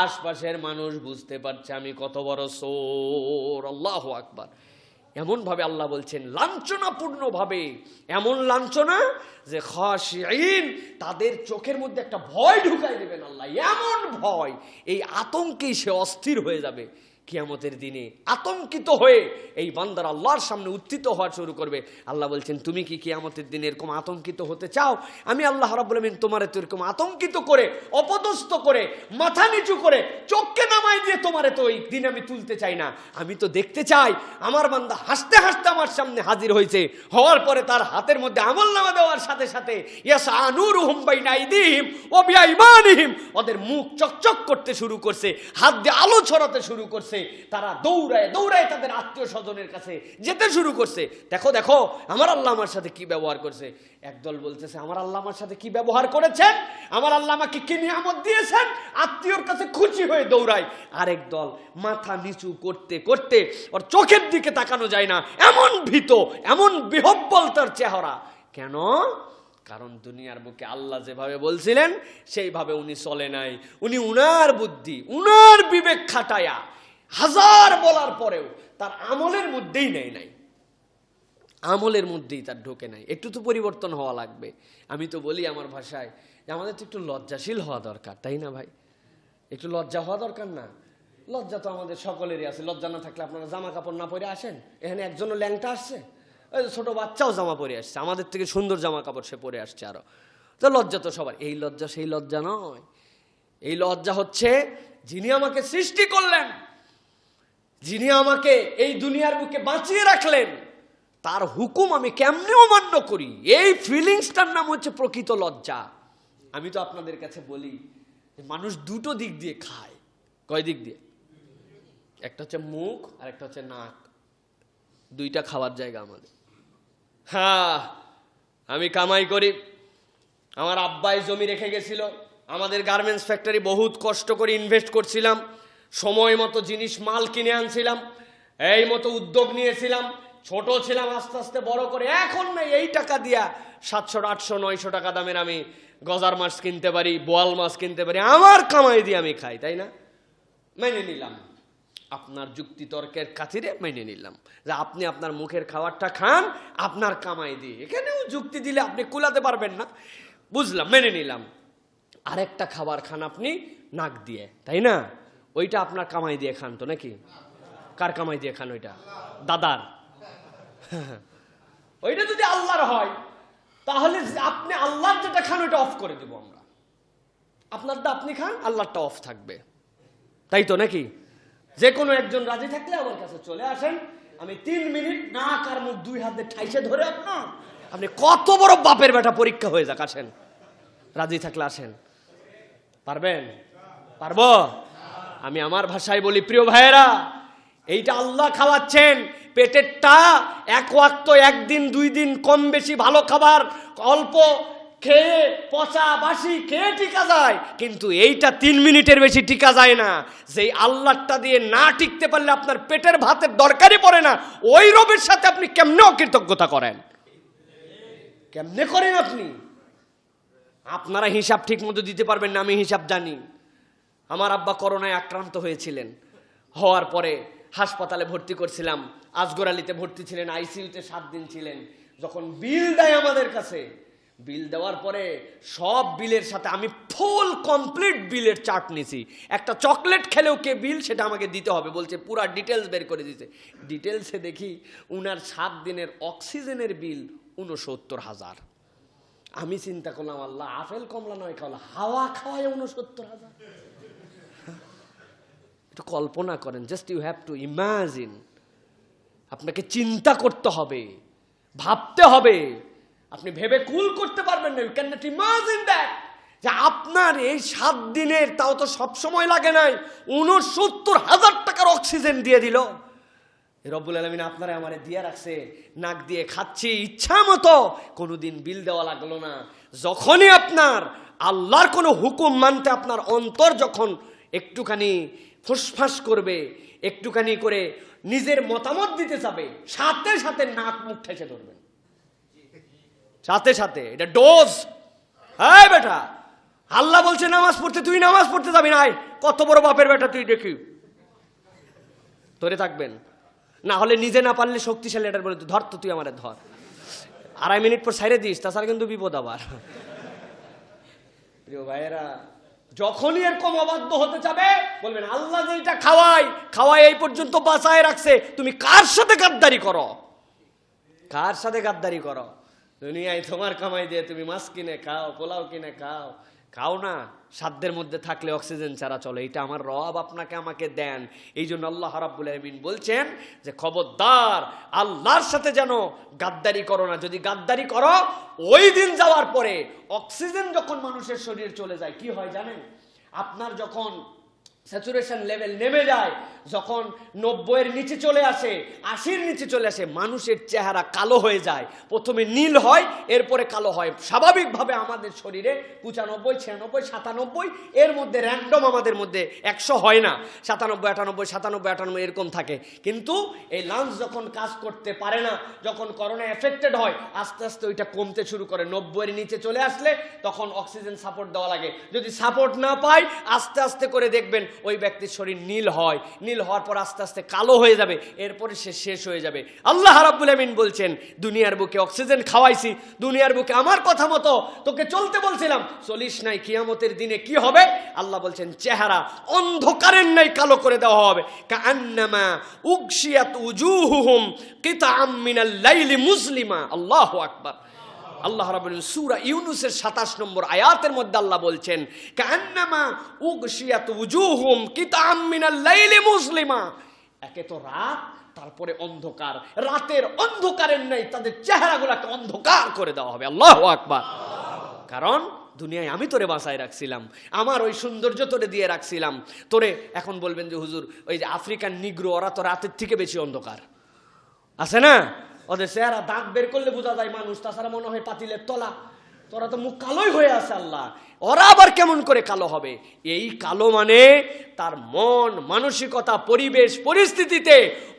আশপাশের মানুষ বুঝতে পারছে আমি কত বড় চোর। আল্লাহু আকবার। এমন ভাবে আল্লাহ বলছেন লাঞ্ছনাপূর্ণ ভাবে, এমন লাঞ্ছনা যে খাশিঈন, তাদের চোখের মধ্যে একটা ভয় ঢুকাই দেবেন আল্লাহ, এমন ভয়, এই আতঙ্কেই সে অস্থির হয়ে যাবে। কিয়ামতের দিনে আতঙ্কিত হয়ে এই বান্দারা আল্লাহর সামনে উত্থিত হওয়া শুরু করবে। আল্লাহ বলছেন তুমি কি কিয়ামতের দিনে এরকম আতঙ্কিত হতে চাও? আমি আল্লাহ রাব্বুল আমিন তোমারে তো এরকম আতঙ্কিত করে, অপদস্থ করে, মাথা নিচু করে, চোখকে নামাই দিয়ে তোমারে তো ওই দিন আমি তুলতে চাই না। আমি তো দেখতে চাই আমার বান্দা হাসতে হাসতে আমার সামনে হাজির হয়েছে, হওয়ার পরে তার হাতের মধ্যে আমলনামা দেওয়ার সাথে সাথে ইয়াসআ নূরুহুম বাইনা আইদিহিম ওয়া বিআইমানিহিম, ওদের মুখ চকচক করতে শুরু করছে, হাত দিয়ে আলো ছড়াতে শুরু করছে, তারা দৌড়ায় দৌড়ায় তাদের আত্মীয় স্বজনের কাছে যেতে শুরু করছে। দেখো দেখো আমার আল্লাহ আমার সাথে কি ব্যবহার করছে। একদল বলতেছে আমার আল্লাহ আমার সাথে কি ব্যবহার করেছেন, আমার আল্লাহ আমাকে কি নিয়ামত দিয়েছেন, আত্মীয়র কাছে খুশি হয়ে দৌড়ায়। আরেক দল মাথা নিচু করতে করতে, ওর চোখের দিকে তাকানো যায় না, এমন ভীত, এমন বিহব্বল তার চেহারা। কেন? কারণ দুনিয়ার বুকে আল্লাহ যেভাবে বলছিলেন সেইভাবে উনি চলে নাই। উনি উনার বুদ্ধি, উনার বিবেক খাটায়া হাজার বলার পরেও তার আমলের মধ্যেই নেয় নাই, আমলের মধ্যেই তার ঢোকে নাই। একটু তো পরিবর্তন হওয়া লাগবে। আমি তো বলি আমার ভাষায় যে আমাদের তো একটু লজ্জাশীল হওয়া দরকার, তাই না ভাই? একটু লজ্জা হওয়া দরকার না? লজ্জা তো আমাদের সকলেরই আছে। লজ্জা না থাকলে আপনারা জামা কাপড় না পরে আসেন? এখানে একজনও ল্যাংটা আসছে, ওই ছোট বাচ্চাও জামা পরে আসছে, আমাদের থেকে সুন্দর জামা কাপড় সে পরে আসছে আরো। তো লজ্জা তো সবার। এই লজ্জা সেই লজ্জা নয়। এই লজ্জা হচ্ছে যিনি আমাকে সৃষ্টি করলেন, যিনি আমাকে এই দুনিয়ার বুকে বাঁচিয়ে রাখলেন, তার হুকুম আমি কেমনে অমান্য করি, এই ফিলিংসটার নাম হচ্ছে প্রকৃত লজ্জা। আমি তো আপনাদের কাছে বলি মানুষ দুটো দিক দিয়ে খায়। কয় দিক দিয়ে? একটা হচ্ছে মুখ আর একটা হচ্ছে নাক। দুইটা খাওয়ার জায়গা আমাদের। হ্যাঁ, আমি কামাই করি, আমার আব্বাই জমি রেখে গেছিল, আমাদের গার্মেন্টস ফ্যাক্টরি বহুত কষ্ট করে ইনভেস্ট করছিলাম, সময় মতো জিনিস মাল কিনে আনছিলাম, এই মতো উদ্যোগ নিয়েছিলাম, ছোট ছিলাম, আস্তে আস্তে বড় করে এখন না এই টাকা দিয়া 700, 800, 900 টাকা দামের আমি গজার মাছ কিনতে পারি, বোয়াল মাছ কিনতে পারি, আমার কামাই দিয়ে আমি খাই, তাই না? মেনে নিলাম, আপনার যুক্তি তর্কের খাতিরে মেনে নিলাম যে আপনি আপনার মুখের খাবারটা খান আপনার কামাই দিয়ে। এখানেও যুক্তি দিলে আপনি কুলাতে পারবেন না, বুঝলাম, মেনে নিলাম। আরেকটা খাবার খান আপনি নাক দিয়ে, তাই না? ওইটা আপনার কামাই দিয়ে খান তো নাকি? কার কামাই দিয়ে খান ওইটা? দাদার। ওইটা যদি আল্লাহর হয় তাহলে আপনি আল্লাহর যেটা খান ওইটা অফ করে দেব আমরা। আপনারটা আপনি খান, আল্লাহরটা অফ থাকবে, তাই তো নাকি? যে কোনো একজন রাজি থাকলে আমার কাছে চলে আসেন, আমি 3 মিনিট নাক আর মুখ 2 হাতে ঠাইসে ধরে আপনি কত বড় বাপের বেটা পরীক্ষা হয়ে যাক, আসেন, রাজি থাকলে আসেন। পারবেন? পারবো? আমি আমার ভাষায় বলি, প্রিয় ভাইয়েরা, এইটা আল্লাহ খাওয়াচ্ছেন। পেটেরটা এক ওয়াক্ত, একদিন 2 দিন কম বেশি ভালো খাবার অল্প খেয়ে, পচা বাসি খেয়ে টিকা যায়, কিন্তু এইটা 3 মিনিটের বেশি টিকা যায় না। যেই আল্লাহটা দিয়ে না টিকতে পারলে আপনার পেটের ভাতের দরকারই পড়ে না, ওই রবের সাথে আপনি কেমনে অকৃতজ্ঞতা করেন? কেমনে করেন আপনি? আপনারা হিসাব ঠিক মতো দিতে পারবেন না, আমি হিসাব জানি। আমার আব্বা করোনায় আক্রান্ত হয়েছিলেন, হওয়ার পরে হাসপাতালে ভর্তি করছিলাম, আজগর আলীতে ভর্তি ছিলেন, আইসিইউতে 7 দিন ছিলেন। যখন বিল দেয় আমাদের কাছে, বিল দেওয়ার পরে সব বিলের সাথে আমি ফুল কমপ্লিট বিলের চার্ট নিছি। একটা চকলেট খেলেও কে বিল সেটা আমাকে দিতে হবে বলছে, পুরা ডিটেলস বের করে দিতে। ডিটেলসে দেখি উনার 7 দিনের অক্সিজেনের বিল 69,000। আমি চিন্তা করলাম, আল্লাহ আপেল কমলা নয় খাওয়া, হাওয়া খাওয়ায় 69,000। একটু কল্পনা করেন, just you have to imagine. আপনাকে চিন্তা করতে হবে, ভাবতে হবে। আপনি ভেবে কুল করতে পারবেন না, you can not imagine that, যে আপনার এই 7 দিনের, তাও তো সব সময় লাগে নাই, 69,000 টাকার অক্সিজেন দিয়ে দিল রব্বুল আলামিন। আপনারা আমারে দিয়ে রাখছে, নাক দিয়ে খাচ্ছি ইচ্ছা মতো, কোনোদিন বিল দেওয়া লাগলো না। যখনই আপনার আল্লাহর কোনো হুকুম মানতে আপনার অন্তর যখন একটুখানি ফুসফাস করবে, একটুখানি করে নিজের মতামত দিতে যাবে, সাথে সাথে নাক মুখ ঠেসে ধরবেন, সাথে সাথে। এটা ডোজ। হ্যাঁ বেটা, আল্লাহ বলছে নামাজ পড়তে, তুই নামাজ পড়তে যাবি না, কত বড় বাপের বেটা তুই, দেখি ধরে থাকবেন। না হলে নিজে না পারলে শক্তিশালী এটার বলে, ধর তো তুই আমারে ধর, 2.5 মিনিট পর ছাইড়ে দিস, তাছাড়া কিন্তু বিপদ আবার। প্রিয় ভাইয়েরা, যখনই এরকম অবাধ্য হতে যাবে বলবেন, আল্লাহ যেটা খাওয়াই এই পর্যন্ত বাঁচায় রাখছে, তুমি কার সাথে গাদ্দারি করো, কার সাথে গাদ্দারি করো? দুনিয়ায় তোমার কামাই দিয়ে তুমি মাছ কিনে খাও, পোলাও কিনে খাও, খাও না। সাধ্যের মধ্যে থাকলে অক্সিজেন ছাড়া চলে, এটা আমার রব আপনাকে আমাকে দেন। এই জন্য আল্লাহ রাব্বুল আলামিন বলছেন যে খবরদার আল্লাহর সাথে যেন গাদ্দারি করো না। যদি গাদ্দারি করো, ওই দিন যাওয়ার পরে অক্সিজেন যখন মানুষের শরীরে চলে যায়, কি হয় জানেন? আপনার যখন স্যাচুরেশন লেভেল নেমে যায়, যখন 90-এর নিচে চলে আসে, 80-এর নিচে চলে আসে, মানুষের চেহারা কালো হয়ে যায়। প্রথমে নীল হয়, এরপরে কালো হয়। স্বাভাবিকভাবে আমাদের শরীরে 95, 96, 97 এর মধ্যে র্যান্ডম আমাদের মধ্যে 100 হয় না, 97, 98, 97, 98 এরকম থাকে। কিন্তু এই লাংস যখন কাজ করতে পারে না, যখন করোনা এফেক্টেড হয়, আস্তে আস্তে ওইটা কমতে শুরু করে। 90-এর নিচে চলে আসলে তখন অক্সিজেন সাপোর্ট দেওয়া লাগে। যদি সাপোর্ট না পায়, আস্তে আস্তে করে দেখবেন ওই ব্যক্তির শরীর নীল হয়, নীল হওয়ার পর আস্তে আস্তে কালো হয়ে যাবে, এরপরে সে শেষ হয়ে যাবে। আল্লাহ রাব্বুল আমিন বলছেন, দুনিয়ার বুকে অক্সিজেন খাওয়াইছি, দুনিয়ার বুকে আমার কথা মতো তোকে চলতে বলছিলাম, চলিস নাই, কিয়ামতের দিনে কি হবে? আল্লাহ বলছেন, চেহারা অন্ধকারের নাই কালো করে দেওয়া হবে। কাআন্নামা উগশিয়াত উজুহুহুম কিতাআম মিনাল লাইলি মুসলিমা। আল্লাহু আকবার। আল্লাহ রাব্বুল আলামিন সূরা ইউনূসের 27 নম্বর আয়াতের মধ্যে আল্লাহ বলছেন, কাআন্নামা উগশিয়াত উজুহুম কিতাআম মিনাল লাইলি মুসলিমা। একে তো রাত, তারপরে অন্ধকার, রাতের অন্ধকারের নাই তাদের চেহারাগুলোকে অন্ধকার করে দেওয়া হবে। আল্লাহু আকবার। কারণ দুনিয়ায় আমি তোরে বাঁচায় রাখছিলাম, আমার ওই সৌন্দর্য তোরে দিয়ে রাখছিলাম। তোরে এখন বলবেন যে হুজুর, ওই যে আফ্রিকান নিগ্রো, ওরা তো রাতের থেকে বেশি অন্ধকার আছে না? ওদের চেহারা দাঁত বের করলে বোঝা যায় মানুষ, তাছাড়া মনে হয় পাতিলের তলা। তোরা তো মুখ কালোই হয়ে আছে আল্লাহ, ওরা আবার কেমন করে কালো হবে? এই কালো মানে তার মন, মানসিকতা, পরিবেশ, পরিস্থিতিতে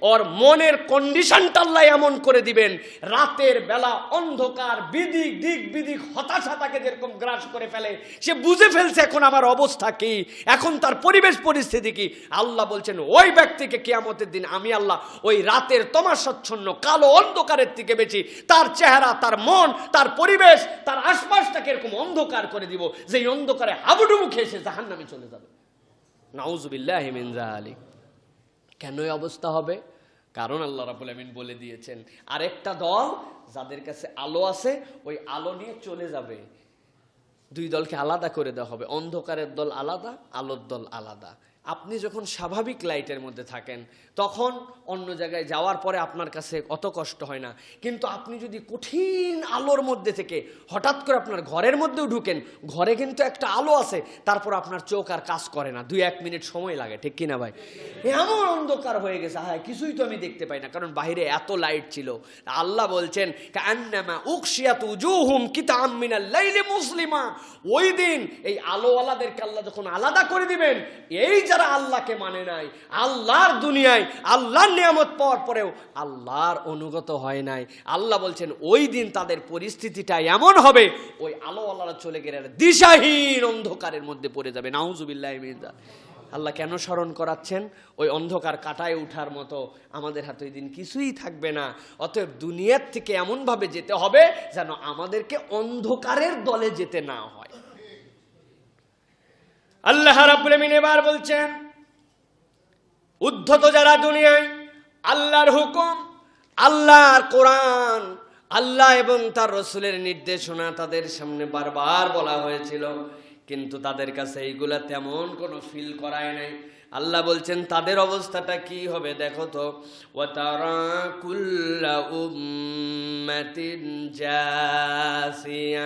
ওর মনের কন্ডিশনটা আল্লাহ এমন করে দিবেন, রাতের বেলা অন্ধকার, বিদিক দিক বিদিক হতাশা তাকে যেরকম গ্রাস করে ফেলে, সে বুঝে ফেলছে এখন আমার অবস্থা কি, এখন তার পরিবেশ পরিস্থিতি কি। আল্লাহ বলছেন, ওই ব্যক্তিকে কিয়ামতের দিন আমি আল্লাহ ওই রাতের তমাশাচ্ছন্ন কালো অন্ধকারের থেকে বেশি তার চেহারা, তার মন, তার পরিবেশ, তার আশপাশটাকে এরকম অন্ধকার করে দিব, যে অন্ধকারে হাবুডুবু খেয়ে সে জাহান্নামে চলে যাবে। নাউযুবিল্লাহি মিন যালিক। কেন এই অবস্থা হবে? কারণ আল্লাহ রাব্বুল আমিন বলে দিয়েছেন, আরেকটা দল যাদের কাছে আলো আছে, ওই আলো নিয়ে চলে যাবে। 2 দলকে আলাদা করে দেওয়া হবে, অন্ধকারের দল আলাদা, আলোর দল আলাদা। আপনি যখন স্বাভাবিক লাইটের মধ্যে থাকেন, তখন অন্য জায়গায় যাওয়ার পরে আপনার কাছে অত কষ্ট হয় না। কিন্তু আপনি যদি কঠিন আলোর মধ্যে থেকে হঠাৎ করে আপনার ঘরের মধ্যেও ঢুকেন, ঘরে কিন্তু একটা আলো আছে, তারপর আপনার চোখ আর কাজ করে না, 2-1 মিনিট সময় লাগে, ঠিক কিনা ভাই? এমন অন্ধকার হয়ে গেছে, হ্যাঁ কিছুই তো আমি দেখতে পাই না, কারণ বাইরে এত লাইট ছিল। আল্লাহ বলছেন, কাআন্নামা উগশিয়াত উজুহুম কিতাআম মিনাল লাইলি মুসলিমা। ওই দিন এই আলোওয়ালাদেরকে আল্লাহ যখন আলাদা করে দিবেন, এই যারা আল্লাহকে মানে নাই, আল্লাহর দুনিয়ায় আল্লাহর নিয়ামত পাওয়ার পরেও আল্লাহর অনুগত হয় নাই, আল্লাহ বলছেন ওই দিন তাদের পরিস্থিতিটা এমন হবে, ওই আলোওয়ালারা চলে গেলে দিশাহীন অন্ধকারের মধ্যে পড়ে যাবে। নাউযুবিল্লাহি মিন যালিক। আল্লাহ কেন স্মরণ করাচ্ছেন? ওই অন্ধকার কাটায় উঠার মতো আমাদের হাতে ওই দিন কিছুই থাকবে না। অতএব দুনিয়ার থেকে এমনভাবে যেতে হবে যেন আমাদেরকে অন্ধকারের দলে যেতে না হয়। আল্লাহ রাব্বুল আমিন এবার বলছেন, উদ্ধত যারা দুনিয়ায় আল্লাহর হুকুম, আল্লাহর কোরআন, আল্লাহ এবং তার রসুলের নির্দেশনা তাদের সামনে বারবার বলা হয়েছিল, কিন্তু তাদের কাছে এইগুলা তেমন কোনো ফিল করায় নাই। আল্লাহ বলছেন তাদের অবস্থাটা কি হবে দেখো তো। ওয়াতারা কুল্লা উম্মাতিন জাসিয়া,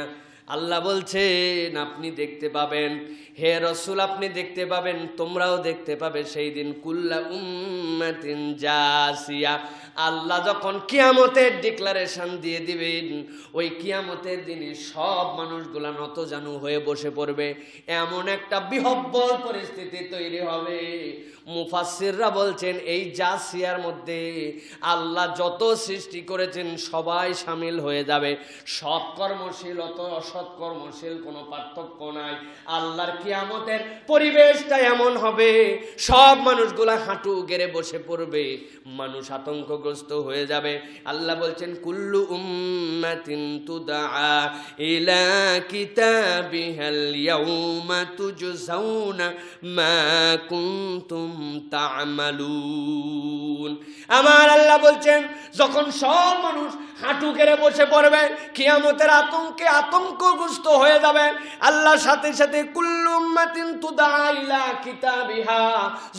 আল্লাহ বলছেন আপনি দেখতে পাবেন, হে রসুল আপনি দেখতে পাবেন, তোমরাও দেখতে পাবে সেই দিন কুল্লা উম্মাতিন জাসিয়া। আল্লাহ যখন কিয়ামতের ডিক্লারেশন দিয়ে দিবেন, ওই কিয়ামতের দিনে সব মানুষগুলা নতজানু হয়ে বসে পড়বে, এমন একটা বিহব্বল পরিস্থিতি তৈরি হবে। মুফাসসিররা বলছেন এই জাসিয়ার মধ্যে আল্লাহ যত সৃষ্টি করেছেন সবাই শামিল হয়ে যাবে। সৎ কর্মশীল অত অসৎ কর্মশীল কোনো পার্থক্য নাই। আল্লাহর কিয়ামতের পরিবেশটা এমন হবে, সব মানুষগুলা হাঁটু গেড়ে বসে পড়বে, মানুষ আতঙ্কগ্রস্ত হয়ে যাবে। আল্লাহ বলছেন কুল্লু উম্মাতিন তুদআ ইলা কিতাবিহাল ইয়াউমা তুজজাউনা মা কুনতুম তা'মালুন। আমার আল্লাহ বলছেন যখন সব মানুষ হাঁটু গেড়ে বসে পড়বে, কিয়ামতের আতঙ্কে আতঙ্কগ্রস্ত হয়ে যাবে, আল্লাহর সাথে সাথে কুল্লু উম্মাতিন তুদআ ইলা কিতাবিহা,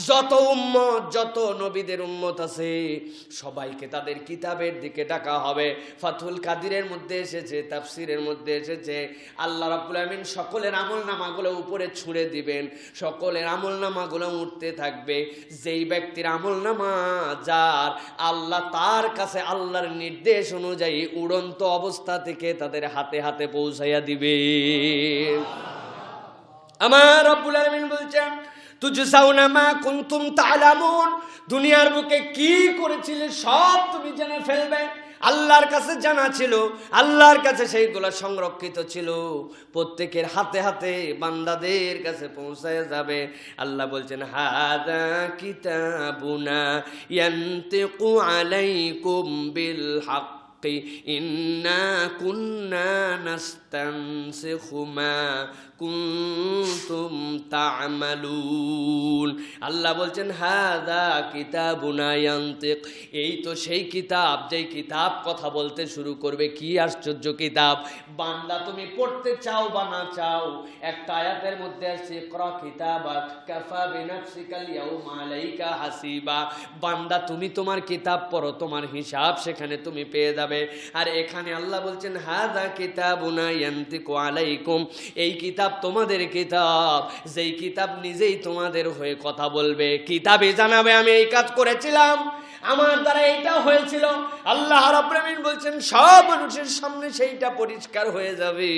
যত উম্মত যত নবীদের উম্মত আছে সবাইকে তাদের কিতাবের দিকে ডাকা হবে। ফাথুল কাদিরের মধ্যে এসেছে, তাফসিরের মধ্যে এসেছে, আল্লাহ রাব্বুল আমিন সকলের আমলনামাগুলো উপরে ছুঁড়ে দিবেন, সকলের আমলনামাগুলো উঠতে থাকবে। যেই ব্যক্তির আমলনামা যার, আল্লাহ তার কাছে আল্লাহর নির্দেশ অনুযায়ী উড়ন্ত অবস্থা থেকে তাদের হাতে হাতে পৌঁছাইয়া দিবে। আমার রব্বুল আলামিন বলছেন তুজজাউনা মা কুনতুম তা'লামুন, দুনিয়ার বুকে কি করেছিলে সব তুমি জেনে ফেলবে। আল্লাহর কাছে জানা ছিল, আল্লাহর কাছে সেইগুলো সংরক্ষিত ছিল, প্রত্যেকের হাতে হাতে বান্দাদের কাছে পৌঁছায় যাবে। আল্লাহ বলছেন হাযা কিতাবুনা ইয়ানতিকু আলাইকুম বিল হক ইন্না কুন্না নাস্তানসিখু মা কুনতুম তা'মালুন। আল্লাহ বলছেন হাযা কিতাবুনা ইয়ানতিক, এই তো সেই কিতাব যেই কিতাব কথা বলতে শুরু করবে। কি আশ্চর্য কিতাব! বান্দা তুমি পড়তে চাও বা না চাও, একটা আয়াতের মধ্যে আছে ইকরা কিতাবাক কাফা বিনাফসিকাল ইয়াউমা আলাইকা হাসিবা। বান্দা তুমি তোমার কিতাব পড়ো, তোমার হিসাব সেখানে তুমি পেয়ে যাবে। আর এখানে আল্লাহ বলছেন হাযা কিতাবুনা ইয়ানতিকু আলাইকুম, এই কিতাব তোমাদের কিতাব, যেই কিতাব নিজেই তোমাদের হয়ে কথা বলবে, কিতাবে জানাবে আমি এই কাজ করেছিলাম, আমার দ্বারা এইটা হয়েছিল। আল্লাহ রাব্বুল আমিন বলছেন সব মানুষের সামনে সেইটা পরিষ্কার হয়ে যাবে।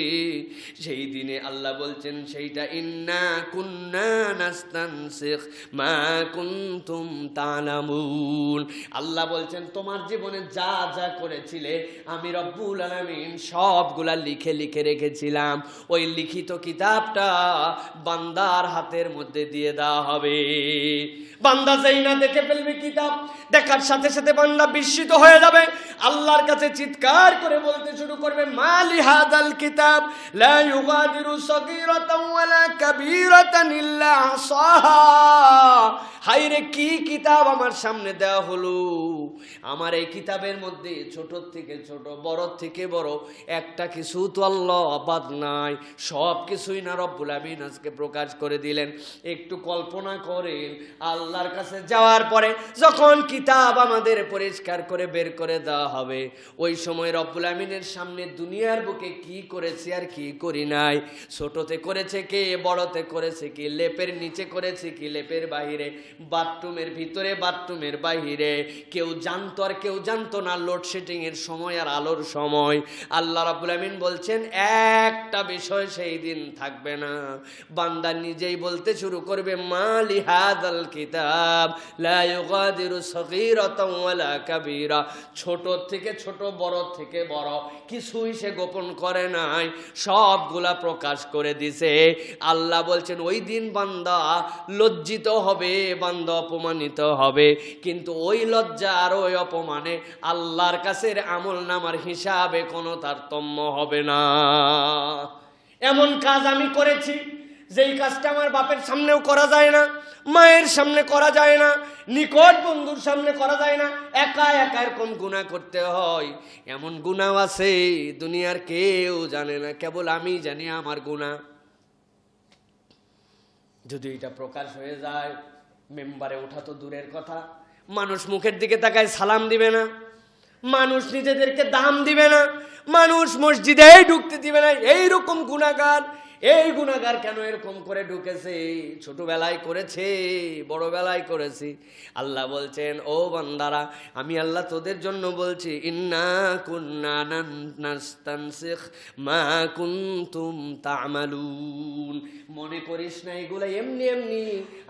সেই দিনে আল্লাহ বলছেন সেইটা ইন্না কুন্না নাস্তানসিখ মা কুনতুম তা'লামুন। আল্লাহ বলছেন তোমার জীবনে যা যা করেছিলে আমি রব্বুল আলামিন সবগুলা লিখে লিখে রেখেছিলাম। ওই লিখিত কিতাবটা বান্দার হাতের মধ্যে দিয়ে দেওয়া হবে। বান্দা যেই না দেখে ফেলবে কিতাব, দেখার সাথে সাথে বান্দা বিস্মিত হয়ে যাবে, আল্লাহর কাছে চিৎকার করে বলতে শুরু করবে মালি হাদাল কিতাব লা ইউগাদিরু সগীরাতান ওয়ালা কাবীরাতান ইল্লা আহসাহা। হায়রে কি কিতাব আমার সামনে দেওয়া হলো! আমার এই কিতাবের মধ্যে ছোট থেকে ছোট, বড় থেকে বড় একটা কিছু তো আল্লাহ বাদ নাই, সব কিছুই না রব্বুল আমিন আজকে প্রকাশ করে দিলেন। একটু কল্পনা করেন আল্লাহর কাছে যাওয়ার পরে যখন কিতাব আমাদের পরিষ্কার করে বের করে দেওয়া হবে, ওই সময় রব্বুল আমিনের সামনে দুনিয়ার বুকে কি করেছি আর কি করি নাই, ছোটতে করেছে কে, বড়তে করেছে কি, লেপের নিচে করেছে কি লেপের বাহিরে, বাথরুমের ভিতরে, বাথরুমের বাহিরে, কেউ জানতো আর কেউ জানতো না লোডশেডিং এর সময় আর আলোর সময়। আল্লাহ রাব্বুল আমিন বলছেন একটা বিষয় সেই দিন থাকবে না। বান্দা নিজেই বলতে শুরু করবে, মালি হাযাল কিতাব লা ইউগাদিরু সগীরাতাও ওয়ালা কাবীরা। ছোট থেকে ছোট, বড় থেকে বড়, কিছুই সে গোপন করে নাই, সবগুলা প্রকাশ করে দিছে। আল্লাহ বলছেন ওই দিন বান্দা লজ্জিত হবে, বান্দা অপমানিত হবে, কিন্তু ওই লজ্জা আর ওই অপমানে আল্লাহর কাছে আমল নামার হিসাবে কোনো তারতম্য হবে না। এমন কাজ আমি করেছি যেই কাজটা আমার বাপের সামনেও করা যায় না, মায়ের সামনে করা যায় না, নিকট বন্ধুর সামনে করা যায় না, একা একা এরকম গুনাহ করতে হয়। এমন গুনাহ আছে দুনিয়ার কেউ জানে না, কেবল আমি জানি আমার গুনাহ। যদি এটা প্রকাশ হয়ে যায়, মেম্বারে ওঠা তো দূরের কথা, মানুষ মুখের দিকে তাকায় সালাম দিবে না, মানুষ নিজেদেরকে দাম দিবে না, মানুষ মসজিদে ঢুকতে দিবে না। এইরকম গুনাহগার, এই গুনাহগার কেন এরকম করে ঢুকেছে? ছোটবেলায় করেছে, বড়বেলায় করেছি। আল্লাহ বলছেন ও বান্দারা, আমি আল্লাহ তোদের জন্য বলছি, ইন্না কুন্না নাস্তানসিখ মা কুনতুম তা'মালুন। মনে করিস না এগুলো এমনি এমনি,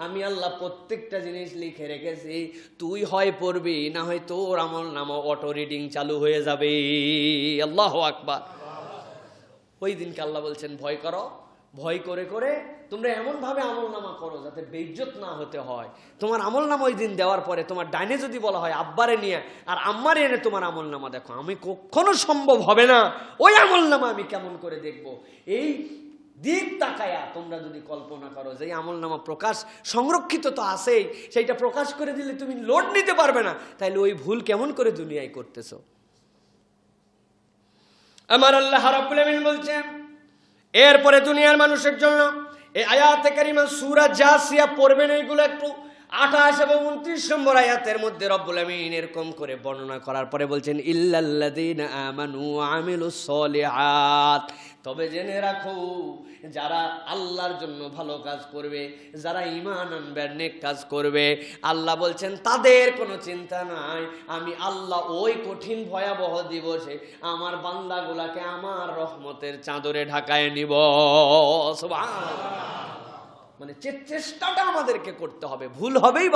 আমি আল্লাহ প্রত্যেকটা জিনিস লিখে রেখেছি। তুই হয় পড়বি, না হয় তোর আমল নামা অটো রিডিং চালু হয়ে যাবে। আল্লাহু আকবার। ওই দিনকে আল্লাহ বলছেন ভয় করো, ভয় করে করে তোমরা এমন ভাবে আমল নামা করো যাতে বেইজ্জত না হতে হয়। তোমার আমল নামা ওই দিন দেওয়ার পরে তোমার ডাইনে যদি বলা হয় আব্বারে নিয়ে আর আম্মারে এনে তোমার আমল নামা দেখো, আমি কখনো সম্ভব হবে না ওই আমল নামা আমি কেমন করে দেখবো। এই দিক তাকায়া তোমরা যদি কল্পনা করো যে আমল নামা প্রকাশ সংরক্ষিত তো আছেই, সেইটা প্রকাশ করে দিলে তুমি লোড নিতে পারবে না, তাইলে ওই ভুল কেমন করে দুনিয়ায় করতেছো। আমার আল্লাহ রাব্বুল আমিন বলছেন এরপরে দুনিয়ার মানুষের জন্য এই আয়াতে কারিমা সূরা জাসিয়া পড়বেন। এইগুলো একটু 28 এবং 29 নম্বর আয়াতের মধ্যে রব্বুল আমিন এরকম করে বর্ণনা করার পরে বলছেন ইল্লাল্লাযীনা আমানু ওয়া আমিলুস সলিহাত। তবে জেনে রাখো, যারা আল্লাহর জন্য ভালো কাজ করবে, যারা ঈমান আনবে, নেক কাজ করবে, আল্লাহ বলছেন তাদের কোনো চিন্তা নাই। আমি আল্লাহ ওই কঠিন ভয়াবহ দিবসে আমার বান্দাগুলাকে আমার রহমতের চাদরে ঢাকায় নিব। সুবহানাল্লাহ। মানে চেষ্টাটা আমাদেরকে করতে হবে। ভুল হবেই,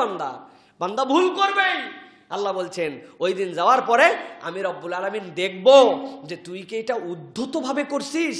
বান্দা ভুল করবেই। আল্লাহ বলছেন ওই দিন যাওয়ার পরে আমি রব্বুল আলামিন দেখব যে তুই কি এটা উদ্ধতভাবে করছিস,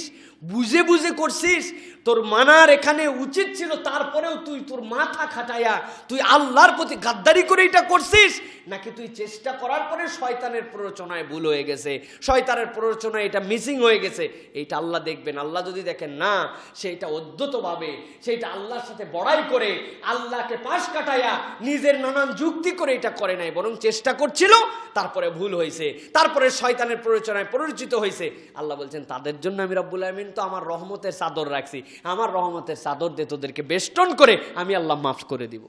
বুঝে বুঝে করছিস, তোর মানার এখানে উচিত ছিল, তারপরেও তুই তোর মাথা খাটাইয়া তুই আল্লাহর প্রতি গাদ্দারি করে এটা করছিস, নাকি তুই চেষ্টা করার পরে শয়তানের প্ররোচনায় ভুল হয়ে গেছে, শয়তানের প্ররোচনায় এটা মিসিং হয়ে গেছে। এইটা আল্লাহ দেখবেন। আল্লাহ যদি দেখেন না সেইটা উদ্ধতভাবে, সেইটা আল্লাহর সাথে বড়াই করে, আল্লাহকে পাশ কাটাইয়া নিজের নানান যুক্তি করে এটা করে নাই, বরং চেষ্টা করছিল, তারপরে ভুল হয়েছে, তারপরে শয়তানের প্ররোচনায় পরিচিত হয়েছে, আল্লাহ বলছেন তাদের জন্য আমি রব্বুল আমিন তো আমার রহমতের চাদর রাখছি, আমার রহমতের চাদর দিয়ে তোদেরকে বেষ্টন করে আমি আল্লাহ মাফ করে দিব।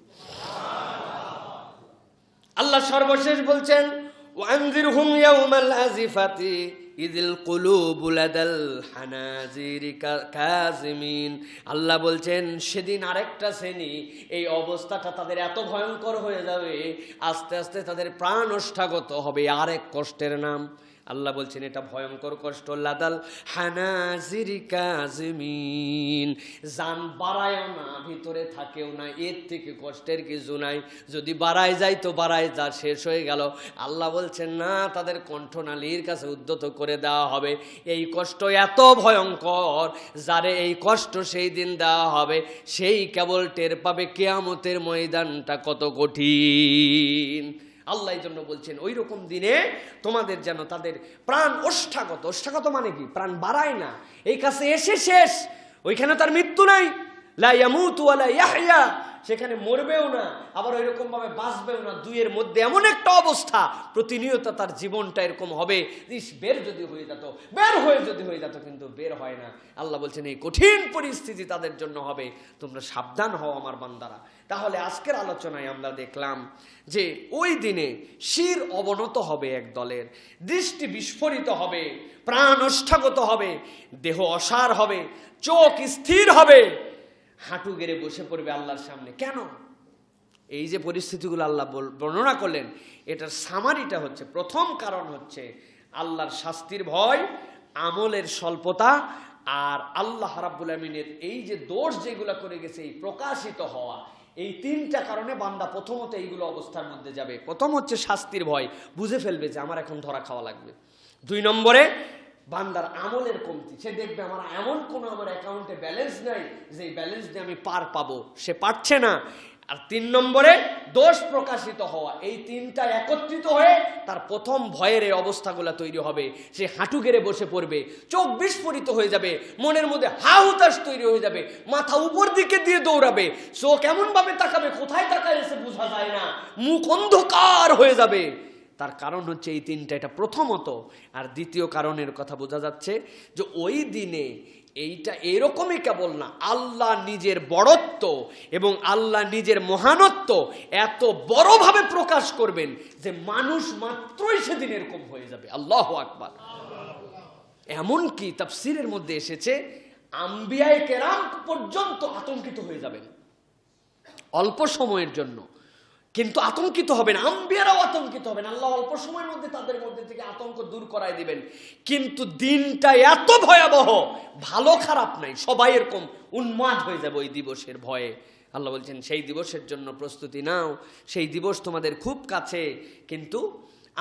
আল্লাহ সর্বশেষ বলছেন ওয়ানজিরহুম ইয়াউমাল আজিফাতি ইযিল কুলুবু লাদাল হানাজিরি কাযিমিন। আল্লাহ বলছেন সেদিন আরেকটা শ্রেণী, এই অবস্থাটা তাদের এত ভয়ঙ্কর হয়ে যাবে, আস্তে আস্তে তাদের প্রাণ ওষ্ঠাগত হবে। আরেক কষ্টের নাম আল্লাহ বলছেন এটা ভয়ঙ্কর কষ্ট, লাদাল হানাজিরি কাযিমিন। জান বাড়ায়ও না, ভিতরে থাকেও না, এর থেকে কষ্টের কিছু নাই। যদি বাড়ায় যায় তো বাড়ায় যা, শেষ হয়ে গেল। আল্লাহ বলছেন না, তাদের কণ্ঠনালীর কাছে উদ্যত করে দেওয়া হবে। এই কষ্ট এত ভয়ঙ্কর, যারে এই কষ্ট সেই দিন দেওয়া হবে সেই কেবল টের পাবে কিয়ামতের ময়দানটা কত কঠিন। আল্লাহ এই জন্য বলছেন ওই রকম দিনে তোমাদের যেন তাদের প্রাণ ওষ্ঠাগত, ওষ্ঠাগত মানে কি, প্রাণ বাড়ায় না, এই কাছে এসে শেষ, ওইখানে তার মৃত্যু নাই, লা ইয়ামুতু ওয়া লা ইয়াহইয়া, সেখানে মরবেও না আবার ওই রকম ভাবে বাঁচবেও না, দুইয়ের মধ্যে এমন একটা অবস্থা, প্রতিনিয়ত তার জীবনটা এরকম হবে, বের যদি হয়ে যেত, বের হয়ে যদি হয়ে যেত, কিন্তু বের হয় না। আল্লাহ বলছেন এই কঠিন পরিস্থিতি তাদের জন্য হবে, তোমরা সাবধান হও আমার বান্দারা। তাহলে আজকের আলোচনায় আমরা দেখলাম যে ওই দিনে শির অবনত হবে এক দলের, দৃষ্টি বিস্ফোরিত হবে, প্রাণ ওষ্ঠাগত হবে, দেহ অসার হবে, চোখ স্থির হবে, হাঁটু গেড়ে বসে পড়বে আল্লাহর সামনে। কেন? এই যে পরিস্থিতিগুলো আল্লাহ বর্ণনা করলেন, এটার সামারিটা হচ্ছে, প্রথম কারণ হচ্ছে আল্লাহর শাস্তির ভয়, আমলের স্বল্পতা, আর আল্লাহ রাব্বুল আমিনের এই যে দোষ যেগুলো করে গেছে, এই প্রকাশিত হওয়া, এই তিনটা কারণে বান্দা প্রথমত এইগুলো অবস্থার মধ্যে যাবে। প্রথম হচ্ছে শাস্তির ভয়, বুঝে ফেলবে যে আমার এখন ধরা খাওয়া লাগবে। 2 নম্বরে বান্দার আমলের কমতি, সে দেখবে আমার এমন কোনো আমার অ্যাকাউন্টে ব্যালেন্স নাই যে এই ব্যালেন্স দিয়ে আমি পার পাবো, সে পারছে না। আর 3 নম্বরে দোষ প্রকাশিত হওয়া, এই তিনটা একত্রিত হয়ে তার প্রথম ভয়ের এই অবস্থাগুলো তৈরি হবে। সে হাঁটু গেড়ে বসে পড়বে, চোখ বিস্ফোরিত হয়ে যাবে, মনের মধ্যে হাহুতাশ তৈরি হয়ে যাবে, মাথা উপর দিকে দিয়ে দৌড়াবে, চোখ এমন ভাবে তাকাবে কোথায় তাকায় এসে বোঝা যায় না, মুখ অন্ধকার হয়ে যাবে। তার কারণ হচ্ছে এই তিনটা, এটা প্রথমত। আর দ্বিতীয় কারণের কথা বোঝা যাচ্ছে যে ওই দিনে এইটা এরকমই কেবল না, আল্লাহ নিজের বড়ত্ব এবং আল্লাহ নিজের মহানত্ব এত বড়ভাবে প্রকাশ করবেন যে মানুষ মাত্রই সেদিন এরকম হয়ে যাবে। আল্লাহু আকবার। এমনকি তাফসীরের মধ্যে এসেছে আম্বিয়ায়ে কেরাম পর্যন্ত আতঙ্কিত হয়ে যাবেন অল্প সময়ের জন্য, কিন্তু আতঙ্কিত হবেন, আম্বিয়ারাও আতঙ্কিত হবেন। আল্লাহ অল্প সময়ের মধ্যে তাদের মধ্যে থেকে আতঙ্ক দূর করায় দিবেন। কিন্তু দিনটা এত ভয়াবহ, ভালো খারাপ নাই, সবাই এরকম উন্মাদ হয়ে যাবে ওই দিবসের ভয়ে। আল্লাহ বলছেন সেই দিবসের জন্য প্রস্তুতি নাও, সেই দিবস তোমাদের খুব কাছে, কিন্তু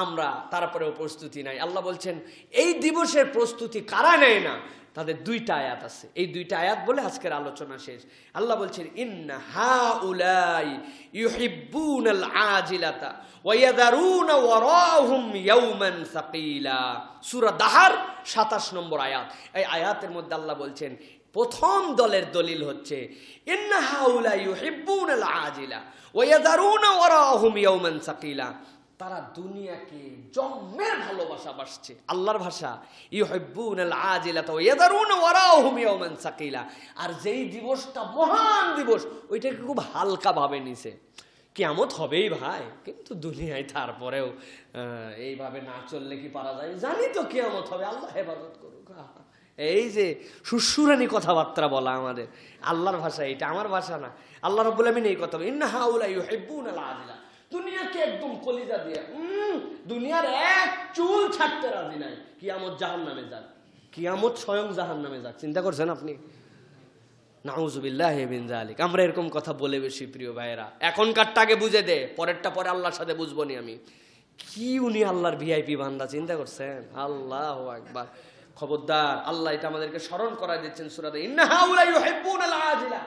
আমরা তারপরেও প্রস্তুতি নাই। আল্লাহ বলছেন এই দিবসের প্রস্তুতি কারা নেয় না, তাদের 2টা আয়াত আছে। এই 2টা আয়াত বলে আজকের আলোচনা শেষ। আল্লাহ বলছেন ইন্না হাউলাই ইউহিব্বুনাল আজিলাতা ওয়া ইয়াযারুনা ওয়ারাহুম ইয়াওমান সাকিলা। সূরা দাহার 27 নম্বর আয়াত। এই আয়াতের মধ্যে আল্লাহ বলছেন প্রথম দলের দলিল হচ্ছে ইন্না হাউলাই ইউহিব্বুনাল আজিলা ওয়া ইয়াযারুনা ওয়ারাহুম ইয়াওমান সাকিলা। তারা দুনিয়াকে জন্মের ভালোবাসা বাসছে। আল্লাহর ভাষা ইউহিব্বুনাল আজিলাতা ওয়া ইয়াযারুনা ওয়ারাহুম ইয়াওমান সাকিলা। আর যেই দিবসটা মহান দিবস, ওইটাকে খুব হালকা ভাবে নিছে। কিয়ামত হবেই ভাই, কিন্তু দুনিয়ায় তারপরেও এইভাবে না চললে কি পারা যায়? জানি তো কিয়ামত হবে, আল্লাহ হেফাজত করুক। এই যে সুসুরানি কথাবার্তা বলা আমাদের, আল্লাহর ভাষা এটা, আমার ভাষা না। আল্লাহ রাব্বুল আমিন এই কথা বলেন ইন্না হাউলা ইউহিব্বুনাল আজিলা। দুনিয়াকে একদম কলিজা দিয়ে, দুনিয়ার এক চুল ছাড়তে রাজি নাই। কিয়ামত জাহান্নামে যাক, কিয়ামত স্বয়ং জাহান্নামে যাক। চিন্তা করছেন আপনি? নাউযুবিল্লাহি মিন যালিক। আমরা এরকম কথা বলে বেশি প্রিয় ভাইয়েরা। এখনকারটা আগে বুঝে দে, পরেরটা পরে আল্লাহর সাথে বুঝবো নি আমি। কি উনি আল্লাহর ভিআইপি বান্দা, চিন্তা করছেন? আল্লাহু আকবার। খবরদার, আল্লাহ এটা আমাদেরকে স্মরণ করায় দিচ্ছেন সূরাতে, ইন্না হাউলা ইউহিব্বুনাল আজিলা।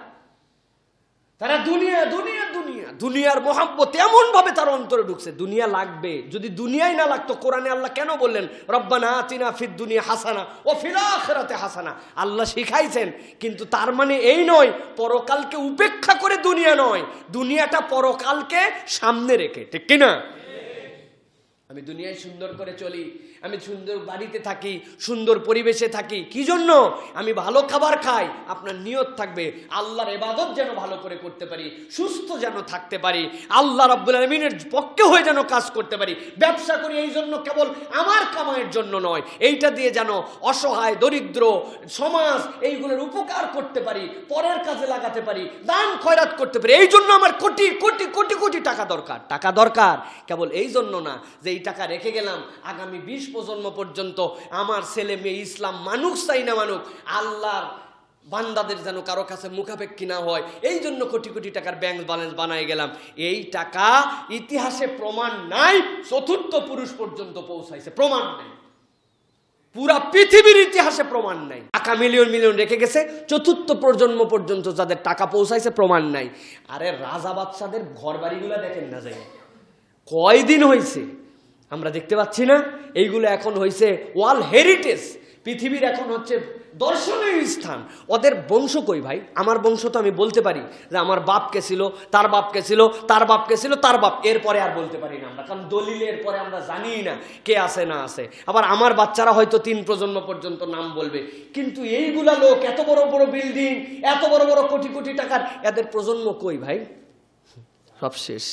তারা দুনিয়া দুনিয়া দুনিয়া, দুনিয়ার মহব্বত এমন ভাবে তার অন্তরে ঢুকছে, দুনিয়া লাগবে। যদি দুনিয়াই না লাগতো, কোরআনে আল্লাহ কেন বললেন রব্বানা আতিনা ফিদ দুনিয়া হাসানা ওয়া ফিল আখিরাতি হাসানা? আল্লাহ শিখাইছেন, কিন্তু তার মানে এই নয় পরকালকে উপেক্ষা করে দুনিয়া নয়, দুনিয়াটা পরকালকে সামনে রেখে, ঠিক কিনা? আমি দুনিয়ায় সুন্দর করে চলি, আমি সুন্দর বাড়িতে থাকি, সুন্দর পরিবেশে থাকি, কি জন্য? আমি ভালো খাবার খাই। আপনার নিয়ত থাকবে আল্লাহর ইবাদত যেন ভালো করে করতে পারি, সুস্থ যেন থাকতে পারি, আল্লাহ রাব্বুল আলামিনের পক্ষে হয়ে যেন কাজ করতে পারি। ব্যবসা করি এই জন্য কেবল আমার কামাইয়ের জন্য নয়, এইটা দিয়ে যেন অসহায়, দরিদ্র সমাজ এইগুলোর উপকার করতে পারি, পরের কাজে লাগাতে পারি, দান খয়রাত করতে পারি। এই জন্য আমার কোটি কোটি কোটি কোটি টাকা দরকার। টাকা দরকার কেবল এই জন্য না যে এই টাকা রেখে গেলাম আগামী 20 প্রজন্ম পর্যন্ত আমার ছেলে মেয়ে ইসলাম মানুক চাই না মানুক, আল্লাহর বান্দাদের যেন কারো কাছে মুখাপেক্ষী না হয়, এই জন্য কোটি কোটি টাকার ব্যাংক ব্যালেন্স বানাই গেলাম। এই টাকা ইতিহাসে প্রমাণ নাই চতুর্থ পুরুষ পর্যন্ত পৌঁছাইছে, প্রমাণ নাই। পুরা পৃথিবীর ইতিহাসে প্রমাণ নাই। টাকা মিলিয়ন মিলিয়ন রেখে গেছে, চতুর্থ প্রজন্ম পর্যন্ত যাদের টাকা পৌঁছাইছে প্রমাণ নাই। আরে রাজা বাদশাদের ঘর বাড়িগুলো দেখেন না, যাই কয়দিন হয়েছে আমরা দেখতে পাচ্ছি না? এইগুলো এখন হয়েছে ওয়ার্ল্ড হেরিটেজ, পৃথিবীর এখন হচ্ছে দর্শনীয় স্থান। ওদের বংশ কই ভাই? আমার বংশ তো আমি বলতে পারি যে আমার বাপ কে ছিল, তার বাপ কে ছিল, তার বাপ কে ছিল, তার বাপ, এরপরে আর বলতে পারি না আমরা, কারণ দলিলের পরে আমরা জানি না কে আছে না আছে। আবার আমার বাচ্চারা হয়তো 3 প্রজন্ম পর্যন্ত নাম বলবে, কিন্তু এইগুলা লোক এত বড় বড় বিল্ডিং, এত বড় বড় কোটি কোটি টাকার, এদের প্রজন্ম কই ভাই? সব শেষ,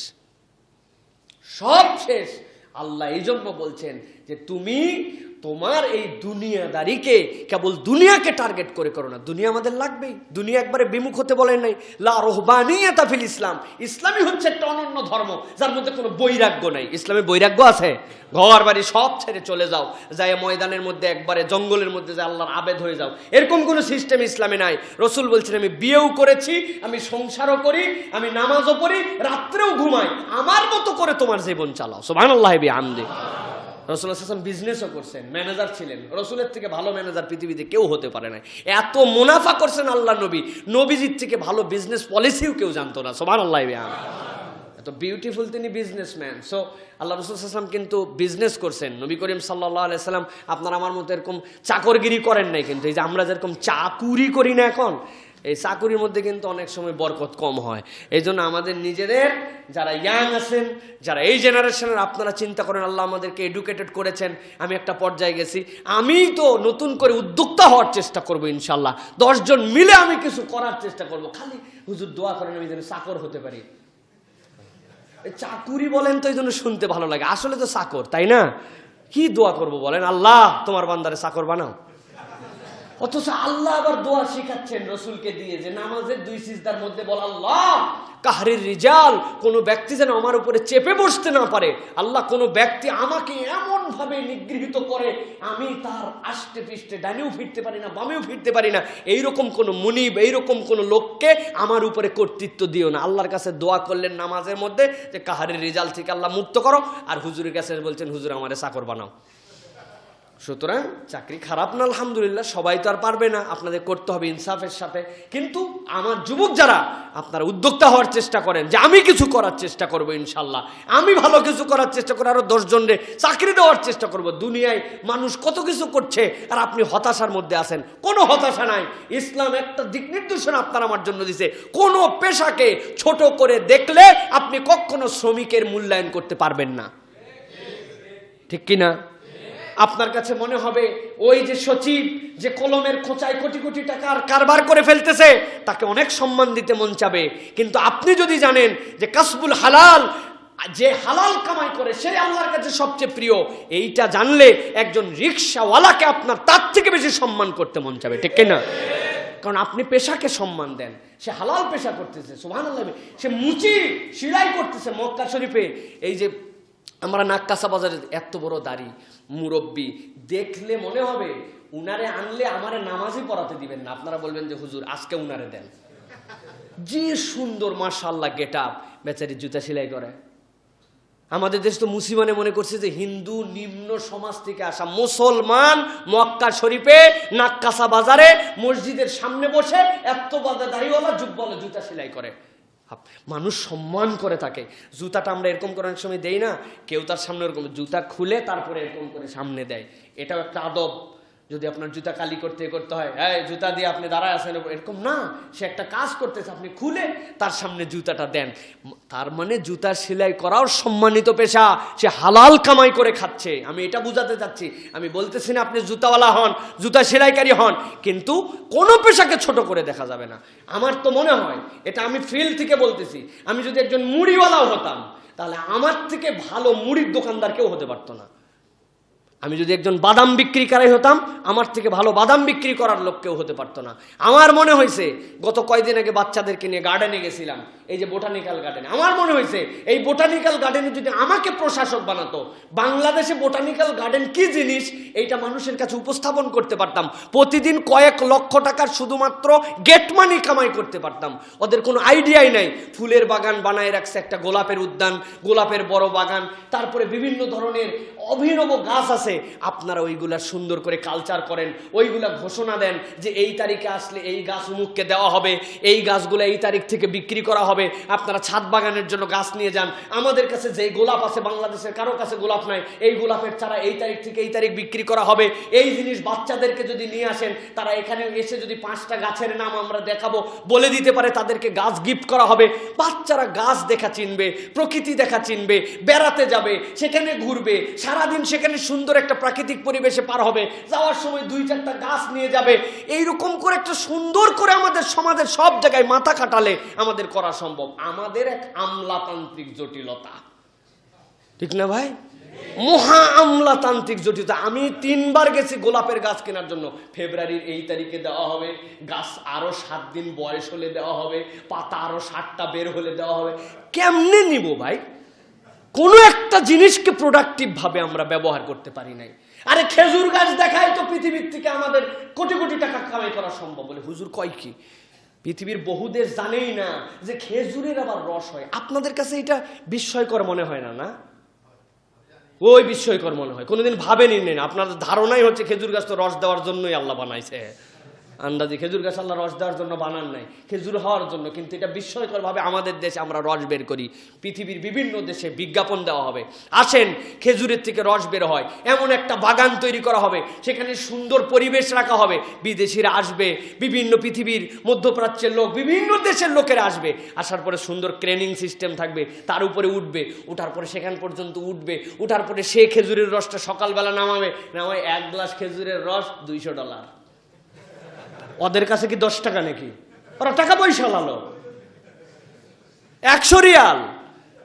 সব শেষ। আল্লাহ এই জন্য বলছেন যে তুমি তোমার এই দুনিয়াদারিকে কেবল দুনিয়াকে টার্গেট করে করো না, দুনিয়া আমাদের লাগবেই, দুনিয়া একবারে বিমুখ হতে বলেন নাই। লা রুহবানিয়াতা ফিল ইসলাম, ইসলামই হচ্ছে একটা অনন্য ধর্ম যার মধ্যে কোনো বৈরাগ্য নাই। ইসলামে বৈরাগ্য আছে? ঘর বাড়ি সব ছেড়ে চলে যাও, যায় ময়দানের মধ্যে একবারে জঙ্গলের মধ্যে যে আল্লাহর আবেদ হয়ে যাও, এরকম কোনো সিস্টেম ইসলামে নাই। রসুল বলছেন আমি বিয়েও করেছি, আমি সংসারও করি, আমি নামাজও পড়ি, রাত্রেও ঘুমাই, আমার মতো করে তোমার জীবন চালাও। সুবহানাল্লাহি বিহামদি। রসুল হাসান বিজনেসও করছেন, ম্যানেজার ছিলেন। রসুলের থেকে ভালো ম্যানেজার পৃথিবীতে কেউ হতে পারে না। এত মুনাফা করছেন আল্লাহ নবী, নবীজির থেকে ভালো বিজনেস পলিসিও কেউ জানতো না। সুবহানাল্লাহি বিহামদি। এত বিউটিফুল তিনি বিজনেসম্যান। সো আল্লাহ রসুল সাল্লাম কিন্তু বিজনেস করছেন। নবী করিম সাল্লাল্লাহু আলাইহি সাল্লাম আপনার আমার মতো এরকম চাকরগিরি করেন নাই, কিন্তু এই যে আমরা যেরকম চাকুরি করি না এখন, এই চাকুরির মধ্যে কিন্তু অনেক সময় বরকত কম হয়। এই জন্য আমাদের নিজেদের যারা ইয়াং আছেন, যারা এই জেনারেশনের, আপনারা চিন্তা করেন আল্লাহ আমাদেরকে এডুকেটেড করেছেন। আমি একটা পর্যায়ে গেছি, আমি তো নতুন করে উদ্যোক্তা হওয়ার চেষ্টা করবো ইনশাল্লাহ। 10 জন মিলে আমি কিছু করার চেষ্টা করব। খালি হুজুর দোয়া করেন আমি যেন চাকর হতে পারি। চাকুরি বলেন তো এই জন্য শুনতে ভালো লাগে, আসলে তো চাকর, তাই না? কি দোয়া করব বলেন? আল্লাহ তোমার বান্দারে চাকর বানাও। অথচ আল্লাহ আবার দোয়া শিখাচ্ছেন রসুলকে দিয়ে, যে নামাজের 2 সিজদার মধ্যে বল আল্লাহ কাহরির রিজাল, কোন ব্যক্তি যেন আমার উপরে চেপে বসতে না পারে। আল্লাহ কোন ব্যক্তি আমাকে এমন ভাবে নিগৃহীত করে আমি তার আষ্টে পৃষ্ঠে ডানেও ফিরতে পারি না, বামেও ফিরতে পারি না, এইরকম কোন মুনিব, এইরকম কোন লোককে আমার উপরে কর্তৃত্ব দিও না। আল্লাহর কাছে দোয়া করলেন নামাজের মধ্যে যে কাহরির রিজাল থেকে আল্লাহ মুক্ত করো, আর হুজুরের কাছে বলছেন হুজুর আমারে চাকর বানাও। সুতরাং চাকরি খারাপ না, আলহামদুলিল্লাহ, সবাই তো আর পারবে না, আপনাদের করতে হবে ইনসাফের সাথে। কিন্তু আমার যুবক যারা, আপনারা উদ্যোক্তা হওয়ার চেষ্টা করেন যে আমি কিছু করার চেষ্টা করব ইনশাল্লাহ, আমি ভালো কিছু করার চেষ্টা করে আরো 10 জনকে চাকরি দেওয়ার চেষ্টা করব। দুনিয়ায় মানুষ কত কিছু করছে আর আপনি হতাশার মধ্যে আছেন। কোনো হতাশা নাই, ইসলাম একটা দিক নির্দেশনা আপনার আমার জন্য দিছে। কোনো পেশাকে ছোট করে দেখলে আপনি কখনো শ্রমিকের মূল্যায়ন করতে পারবেন না, ঠিক কিনা? আপনার কাছে মনে হবে ওই যে সচিব যে কলমের খোঁচায় কোটি কোটি টাকার কারবার করে ফেলতেছে, তাকে অনেক সম্মান দিতে মন চাবে। কিন্তু আপনি যদি জানেন যে কাসবুল হালাল, যে হালাল কামাই করে সে আল্লাহর কাছে সবচেয়ে প্রিয়, এইটা জানলে একজন রিকশাওয়ালাকে আপনার তার থেকে বেশি সম্মান করতে মন চাবে, ঠিক কিনা? কারণ আপনি পেশাকে সম্মান দেন। সে হালাল পেশা করতেছে, সুবহানাল্লাহ, সে মুচি সেলাই করতেছে মক্কা শরীফে। এই যে আমরা নাক্কাসা বাজারে এত বড় দাড়ি মুরব্বী, দেখলে মনে হবে উনারে আনলে আমারে নামাজই পড়াতে দিবেন না। আপনারা বলবেন যে হুজুর আজকে উনারে দেন। যে সুন্দর মাশাআল্লাহ গেট আপ, বেচারি জুতা সেলাই করে। আমাদের দেশ তো মুসলমানে মনে করছে যে হিন্দু নিম্ন সমাজ থেকে আসা মুসলমান মক্কা শরীফে নাক্কাসা বাজারে মসজিদের সামনে বসে এত বাজা দাড়িওয়ালা যুববলে জুতা সেলাই করে, মানুষ সম্মান করে থাকে। জুতাটা আমরা এরকম করে অনেক সময় দেই না, কেউ তার সামনে এরকম জুতা খুলে তারপরে এরকম করে সামনে দেয়, এটাও একটা আদব। যদি আপনার জুতা কালি করতে হয়, এই জুতা দিয়ে আপনি দাঁড়ায় আছেন, এরকম না, সে একটা কাজ করতেছে, আপনি খুলে তার সামনে জুতাটা দেন। তার মানে জুতা সেলাই করাও সম্মানিত পেশা, সে হালাল কামাই করে খাচ্ছে। আমি এটা বুঝাতে চাচ্ছি, আমি বলতেছি না আপনি জুতাওয়ালা হন, জুতা সেলাইকারী হন, কিন্তু কোনো পেশাকে ছোট করে দেখা যাবে না। আমার তো মনে হয়, এটা আমি ফিল থেকে বলতেছি, আমি যদি একজন মুড়িওয়ালাও হতাম তাহলে আমার থেকে ভালো মুড়ির দোকানদার কেউ হতে পারতো না। আমি যদি একজন বাদাম বিক্রিকারী হতাম, আমার থেকে ভালো বাদাম বিক্রি করার লোক কেউ হতে পারতো না। আমার মনে হয়েছে গত কয়েকদিন আগে বাচ্চাদেরকে নিয়ে গার্ডেনে গেছিলাম, এই যে বোটানিক্যাল গার্ডেন, আমার মনে হয়েছে এই বোটানিক্যাল গার্ডেনে যদি আমাকে প্রশাসক বানাতো, বাংলাদেশে বোটানিক্যাল গার্ডেন কি জিনিস এইটা মানুষের কাছে উপস্থাপন করতে পারতাম। প্রতিদিন কয়েক লক্ষ টাকার শুধুমাত্র গেট মানি কামাই করতে পারতাম। ওদের কোনো আইডিয়াই নাই। ফুলের বাগান বানায় রাখছে, একটা গোলাপের উদ্যান, গোলাপের বড় বাগান, তারপরে বিভিন্ন ধরনের অভিনব গাছ আছে। আপনারা ওইগুলা সুন্দর করে কালচার করেন, ওইগুলা ঘোষণা দেন যে এই তারিখে আসলে এই গাছ উমুককে দেওয়া হবে, এই গাছগুলো এই তারিখ থেকে বিক্রি করা হবে। আপনারা ছাদ বাগানের জন্য গাছ নিয়ে যান। আমাদের কাছে যে গোলাপ আছে, বাংলাদেশের কারো কাছে গোলাপ নাই, এই গোলাপের চারা এই তারিখ থেকে এই তারিখ বিক্রি করা হবে। এই জিনিস বাচ্চাদেরকে যদি নিয়ে আসেন, তারা এখানে এসে যদি 5টা গাছের নাম আমরা দেখাবো বলে দিতে পারে, তাদেরকে গাছ গিফট করা হবে। বাচ্চারা গাছ দেখা চিনবে, প্রকৃতি দেখা চিনবে, বেড়াতে যাবে, সেখানে ঘুরবে, সারাদিন সেখানে সুন্দর একটা প্রাকৃতিক পরিবেশে পার হবে, যাওয়ার সময় 2-4টা গাছ নিয়ে যাবে। এইরকম করে একটা সুন্দর করে আমাদের সমাজের সব জায়গায় মাথা খাটালে আমাদের করা সম্ভব। আমাদের এক আমলাতান্ত্রিক জটিলতা, ঠিক না ভাই? মহা আমলাতান্ত্রিক জটিলতা। আমি 3 বার গেছি গোলাপের গাছ কেনার জন্য। ফেব্রুয়ারির এই তারিখে দেওয়া হবে, গাছ আরো 7 দিন বয়স হলে দেওয়া হবে, পাতা আরো 7টা বের হলে দেওয়া হবে। কেমনে নিব ভাই? কোনো একটা জিনিসকে প্রোডাক্টিভ ভাবে আমরা ব্যবহার করতে পারি নাই। আরে খেজুর গাছ দেখায় তো পৃথিবীর থেকে আমাদের কোটি কোটি টাকা কামাই করা সম্ভব। বলে হুজুর কয় কি? পৃথিবীর বহু দেশ জানেই না যে খেজুরের আবার রস হয়। আপনাদের কাছে এটা বিস্ময়কর মনে হয় না? না, ওই বিস্ময়কর মনে হয়। কোনোদিন ভাবেনি না? আপনাদের ধারণাই হচ্ছে খেজুর গাছ তো রস দেওয়ার জন্যই আল্লাহ বানাইছে। আন্দাজি খেজুর গাছ আল্লাহ রস দেওয়ার জন্য বানান নাই, খেজুর হওয়ার জন্য। কিন্তু এটা বিস্ময়কর ভাবে আমাদের দেশে আমরা রস বের করি। পৃথিবীর বিভিন্ন দেশে বিজ্ঞাপন দেওয়া হবে, আসেন খেজুরের থেকে রস বের হয়, এমন একটা বাগান তৈরি করা হবে, সেখানে সুন্দর পরিবেশ রাখা হবে, বিদেশিরা আসবে, বিভিন্ন পৃথিবীর মধ্যপ্রাচ্যের লোক, বিভিন্ন দেশের লোকেরা আসবে। আসার পরে সুন্দর ক্রেনিং সিস্টেম থাকবে, তার উপরে উঠবে, উঠার পরে সেখান পর্যন্ত উঠবে, উঠার পরে সে খেজুরের রসটা সকালবেলা নামাবে, নামায় 1 গ্লাস খেজুরের রস $200। ওদের কাছে কি 10 টাকা নাকি? ওরা টাকা পয়সা লালো। 100 রিয়াল।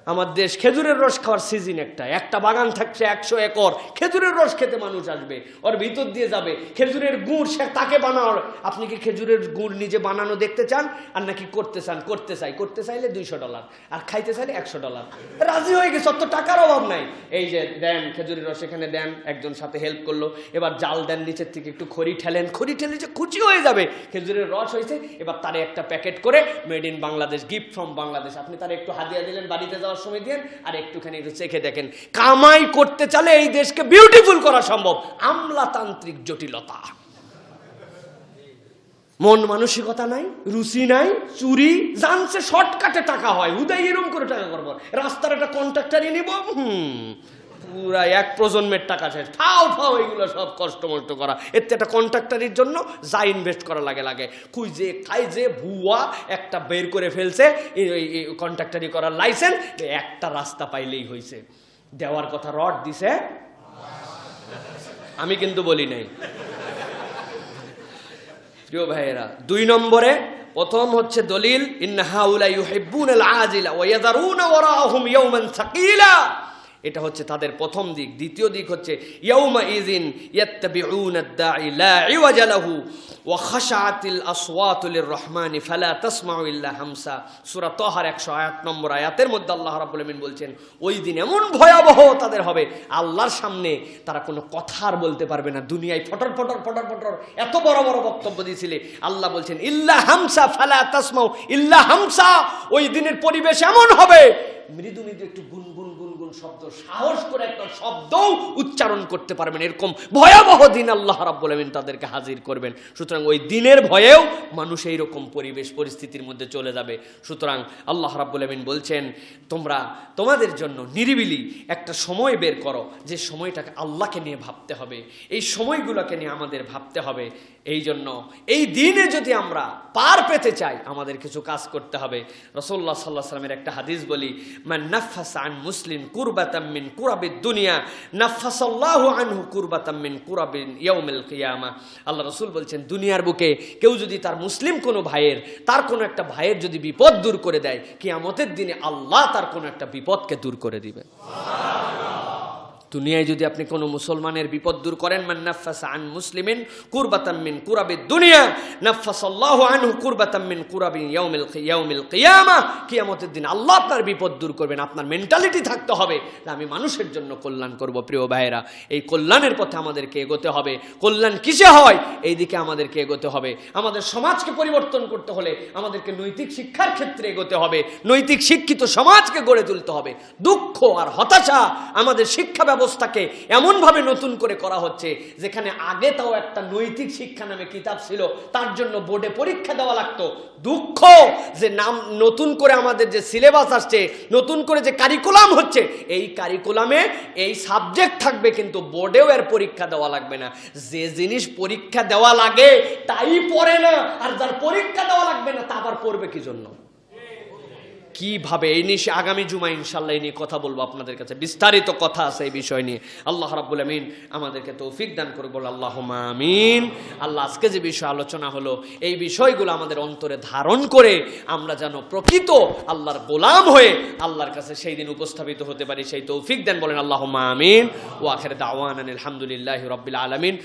আমার দেশ খেজুরের রস খাওয়ার সিজন একটা বাগান থাকছে 100 একর, খেজুরের রস খেতে মানুষ আসবে, ওর ভিতর দিয়ে যাবে। খেজুরের গুড় সে তাকে বানাও। আপনি কি খেজুরের গুড় নিজে বানানো দেখতে চান, আর নাকি করতে চান? করতে চাইলে $200, আর খাইতে চাইলে $100। রাজি হয়ে গেছে, অত টাকার অভাব নাই। এই যে দেন খেজুরের রস, এখানে দেন, একজন সাথে হেল্প করলো, এবার জাল দেন, নিচের থেকে একটু খড়ি ঠেলেন, খড়ি ঠেলে যে খুশি হয়ে যাবে খেজুরের রস হয়েছে। এবার তারে একটা প্যাকেট করে made in Bangladesh, gift from Bangladesh, আপনি তারে একটু হাদিয়া দিলেন, বাড়িতে যাওয়ার সময় দেন, আর একটুখানি একটু চেখে দেখেন। কামাই করতে চালে এই দেশকে বিউটিফুল করা সম্ভব। আমলাতান্ত্রিক জটিলতা, মন মানসিকতা নাই, রুচি নাই, চুরি জানছে শর্টকাটে টাকা হয়, হুদাই এরকম করে টাকা করবো। রাস্তার একটা কন্ট্রাক্টারই নিব, পুরা 1 প্রজন্মের টাকা শেষ। ফাও এগুলো সব কষ্ট মষ্ট করা। এতে একটা কন্ট্রাক্টারির জন্য যা ইনভেস্ট করা লাগে খুঁজে খাই যে ভুয়া একটা বের করে ফেলছে কন্ট্রাক্টারি করার লাইসেন্স। একটা রাস্তা পাইলেই হয়েছে। দেওয়ার কথা রড দিছে, আমি কিন্তু বলি নাই। প্রিয় ভাইয়েরা, 2 নম্বরে প্রথম হচ্ছে দলিল, ইন্না হাউলা ইউহিব্বুনাল আজিলা ওয়া ইয়াযারুনা ওয়ারাহুম ইয়াওমান সাকিলা। এটা হচ্ছে তাদের প্রথম দিক। দ্বিতীয় দিক হচ্ছে ইয়াউমা ইযিন ইয়াত্তাবিউনা আদ-দাঈ লা ইওয়াজা লাহু ওয়া খাশাআতিল আসওয়াতু লির-রহমানি ফালা তাসমাউ ইল্লা হামসা। সূরা তাহার 108 নম্বর আয়াতের মধ্যে আল্লাহ রাব্বুল আমিন বলছেন, ওই দিন এমন ভয়াবহ তাদের হবে, আল্লাহর সামনে তারা কোনো কথা আর বলতে পারবে না। দুনিয়ায় ফটর এত বড় বড় বক্তব্য দিয়েছিলে, আল্লাহ বলছেন ইল্লা হামসা ফালা তাসমাউ ইল্লা হামসা। ওই দিনের পরিবেশ এমন হবে, মৃদু একটু গুনগুন শব্দ, সাহস করে একটা শব্দ উচ্চারণ করতে পারবেন, এরকম ভয়াবহ দিন আল্লাহ রাব্বুল আমিন তাদেরকে হাজির করবেন। সুতরাং ওই দিনের ভয়েও মানুষ এইরকম পরিবেশ পরিস্থিতির মধ্যে চলে যাবে। সুতরাং আল্লাহ রাব্বুল আমিন বলছেন, তোমরা তোমাদের জন্য নিরিবিলি একটা সময় বের করো, যে সময়টাকে আল্লাহকে নিয়ে ভাবতে হবে, এই সময়গুলোকে নিয়ে আমাদের ভাবতে হবে। এই জন্য এই দিনে যদি আমরা পার পেতে চাই, আমাদের কিছু কাজ করতে হবে। রাসূলুল্লাহ সাল্লাল্লাহু আলাইহি ওয়াসাল্লামের একটা হাদিস বলি, মান নাফাসা আন মুসলিম কুরবাতাম মিন কুরাবিদ দুনিয়া নাফাসাল্লাহু আনহু কুরবাতাম মিন কুরাবিন ইয়াউমিল কিয়ামা। আল্লাহ রাসূল বলছেন, দুনিয়ার বুকে কেউ যদি তার মুসলিম কোনো ভাইয়ের, তার কোনো একটা ভাইয়ের যদি বিপদ দূর করে দেয়, কিয়ামতের দিনে আল্লাহ তার কোনো একটা বিপদকে দূর করে দিবে। দুনিয়ায় যদি আপনি কোনো মুসলমানের বিপদ দূর করেন, মান নাফাসা আন মুসলিমিন কুরবাতাম মিন কুরাবিদ দুনিয়া নাফাসাল্লাহু আনহু কুরবাতাম মিন কুরাবিন ইয়াউমিল কিয়ামা। কিয়ামতের দিন আল্লাহ আপনার বিপদ দূর করবেন। আপনার মেন্টালিটি থাকতে হবে যে আমি মানুষের জন্য কল্যাণ করব। প্রিয় ভাইয়েরা, এই কল্যাণের পথে আমাদেরকে এগোতে হবে। কল্যাণ কিসে হয়, এই দিকে আমাদেরকে এগোতে হবে। আমাদের সমাজকে পরিবর্তন করতে হলে আমাদেরকে নৈতিক শিক্ষার ক্ষেত্রে এগোতে হবে, নৈতিক শিক্ষিত সমাজকে গড়ে তুলতে হবে। দুঃখ আর হতাশা আমাদের শিক্ষা ব্যবস্থাকে এমনভাবে নতুন করে করা হচ্ছে, যেখানে আগে তাও একটা নৈতিক শিক্ষা নামে কিতাব ছিল, তার জন্য বোর্ডে পরীক্ষা দেওয়া লাগতো। দুঃখ যে নাম নতুন করে আমাদের যে সিলেবাস আসছে, নতুন করে যে কারিকুলাম হচ্ছে, এই কারিকুলামে এই সাবজেক্ট থাকবে, কিন্তু বোর্ডেও এর পরীক্ষা দেওয়া লাগবে না। যে জিনিস পরীক্ষা দেওয়া লাগে তাই পড়ে না, আর যার পরীক্ষা দেওয়া লাগবে না তা আবার পড়বে কি জন্য? কিভাবে এই নিয়ে আগামী জুমা ইনশাল্লাহ এই নিয়ে কথা বলবো আপনাদের কাছে, বিস্তারিত কথা আছে এই বিষয় নিয়ে। আল্লাহ রাব্বুল আমিন আমাদেরকে তৌফিক দান করুক, বল আল্লাহুম্মা আমিন। আল্লাহ আজকে যে বিষয় আলোচনা হলো এই বিষয়গুলো আমাদের অন্তরে ধারণ করে আমরা যেন প্রকৃত আল্লাহর গোলাম হয়ে আল্লাহর কাছে সেই দিন উপস্থাপিত হতে পারি, সেই তৌফিক দেন, বলেন আল্লাহুম্মা আমিন। ওয়া আখির দাওয়ানা আলহামদুলিল্লাহি রাব্বিল আলামিন।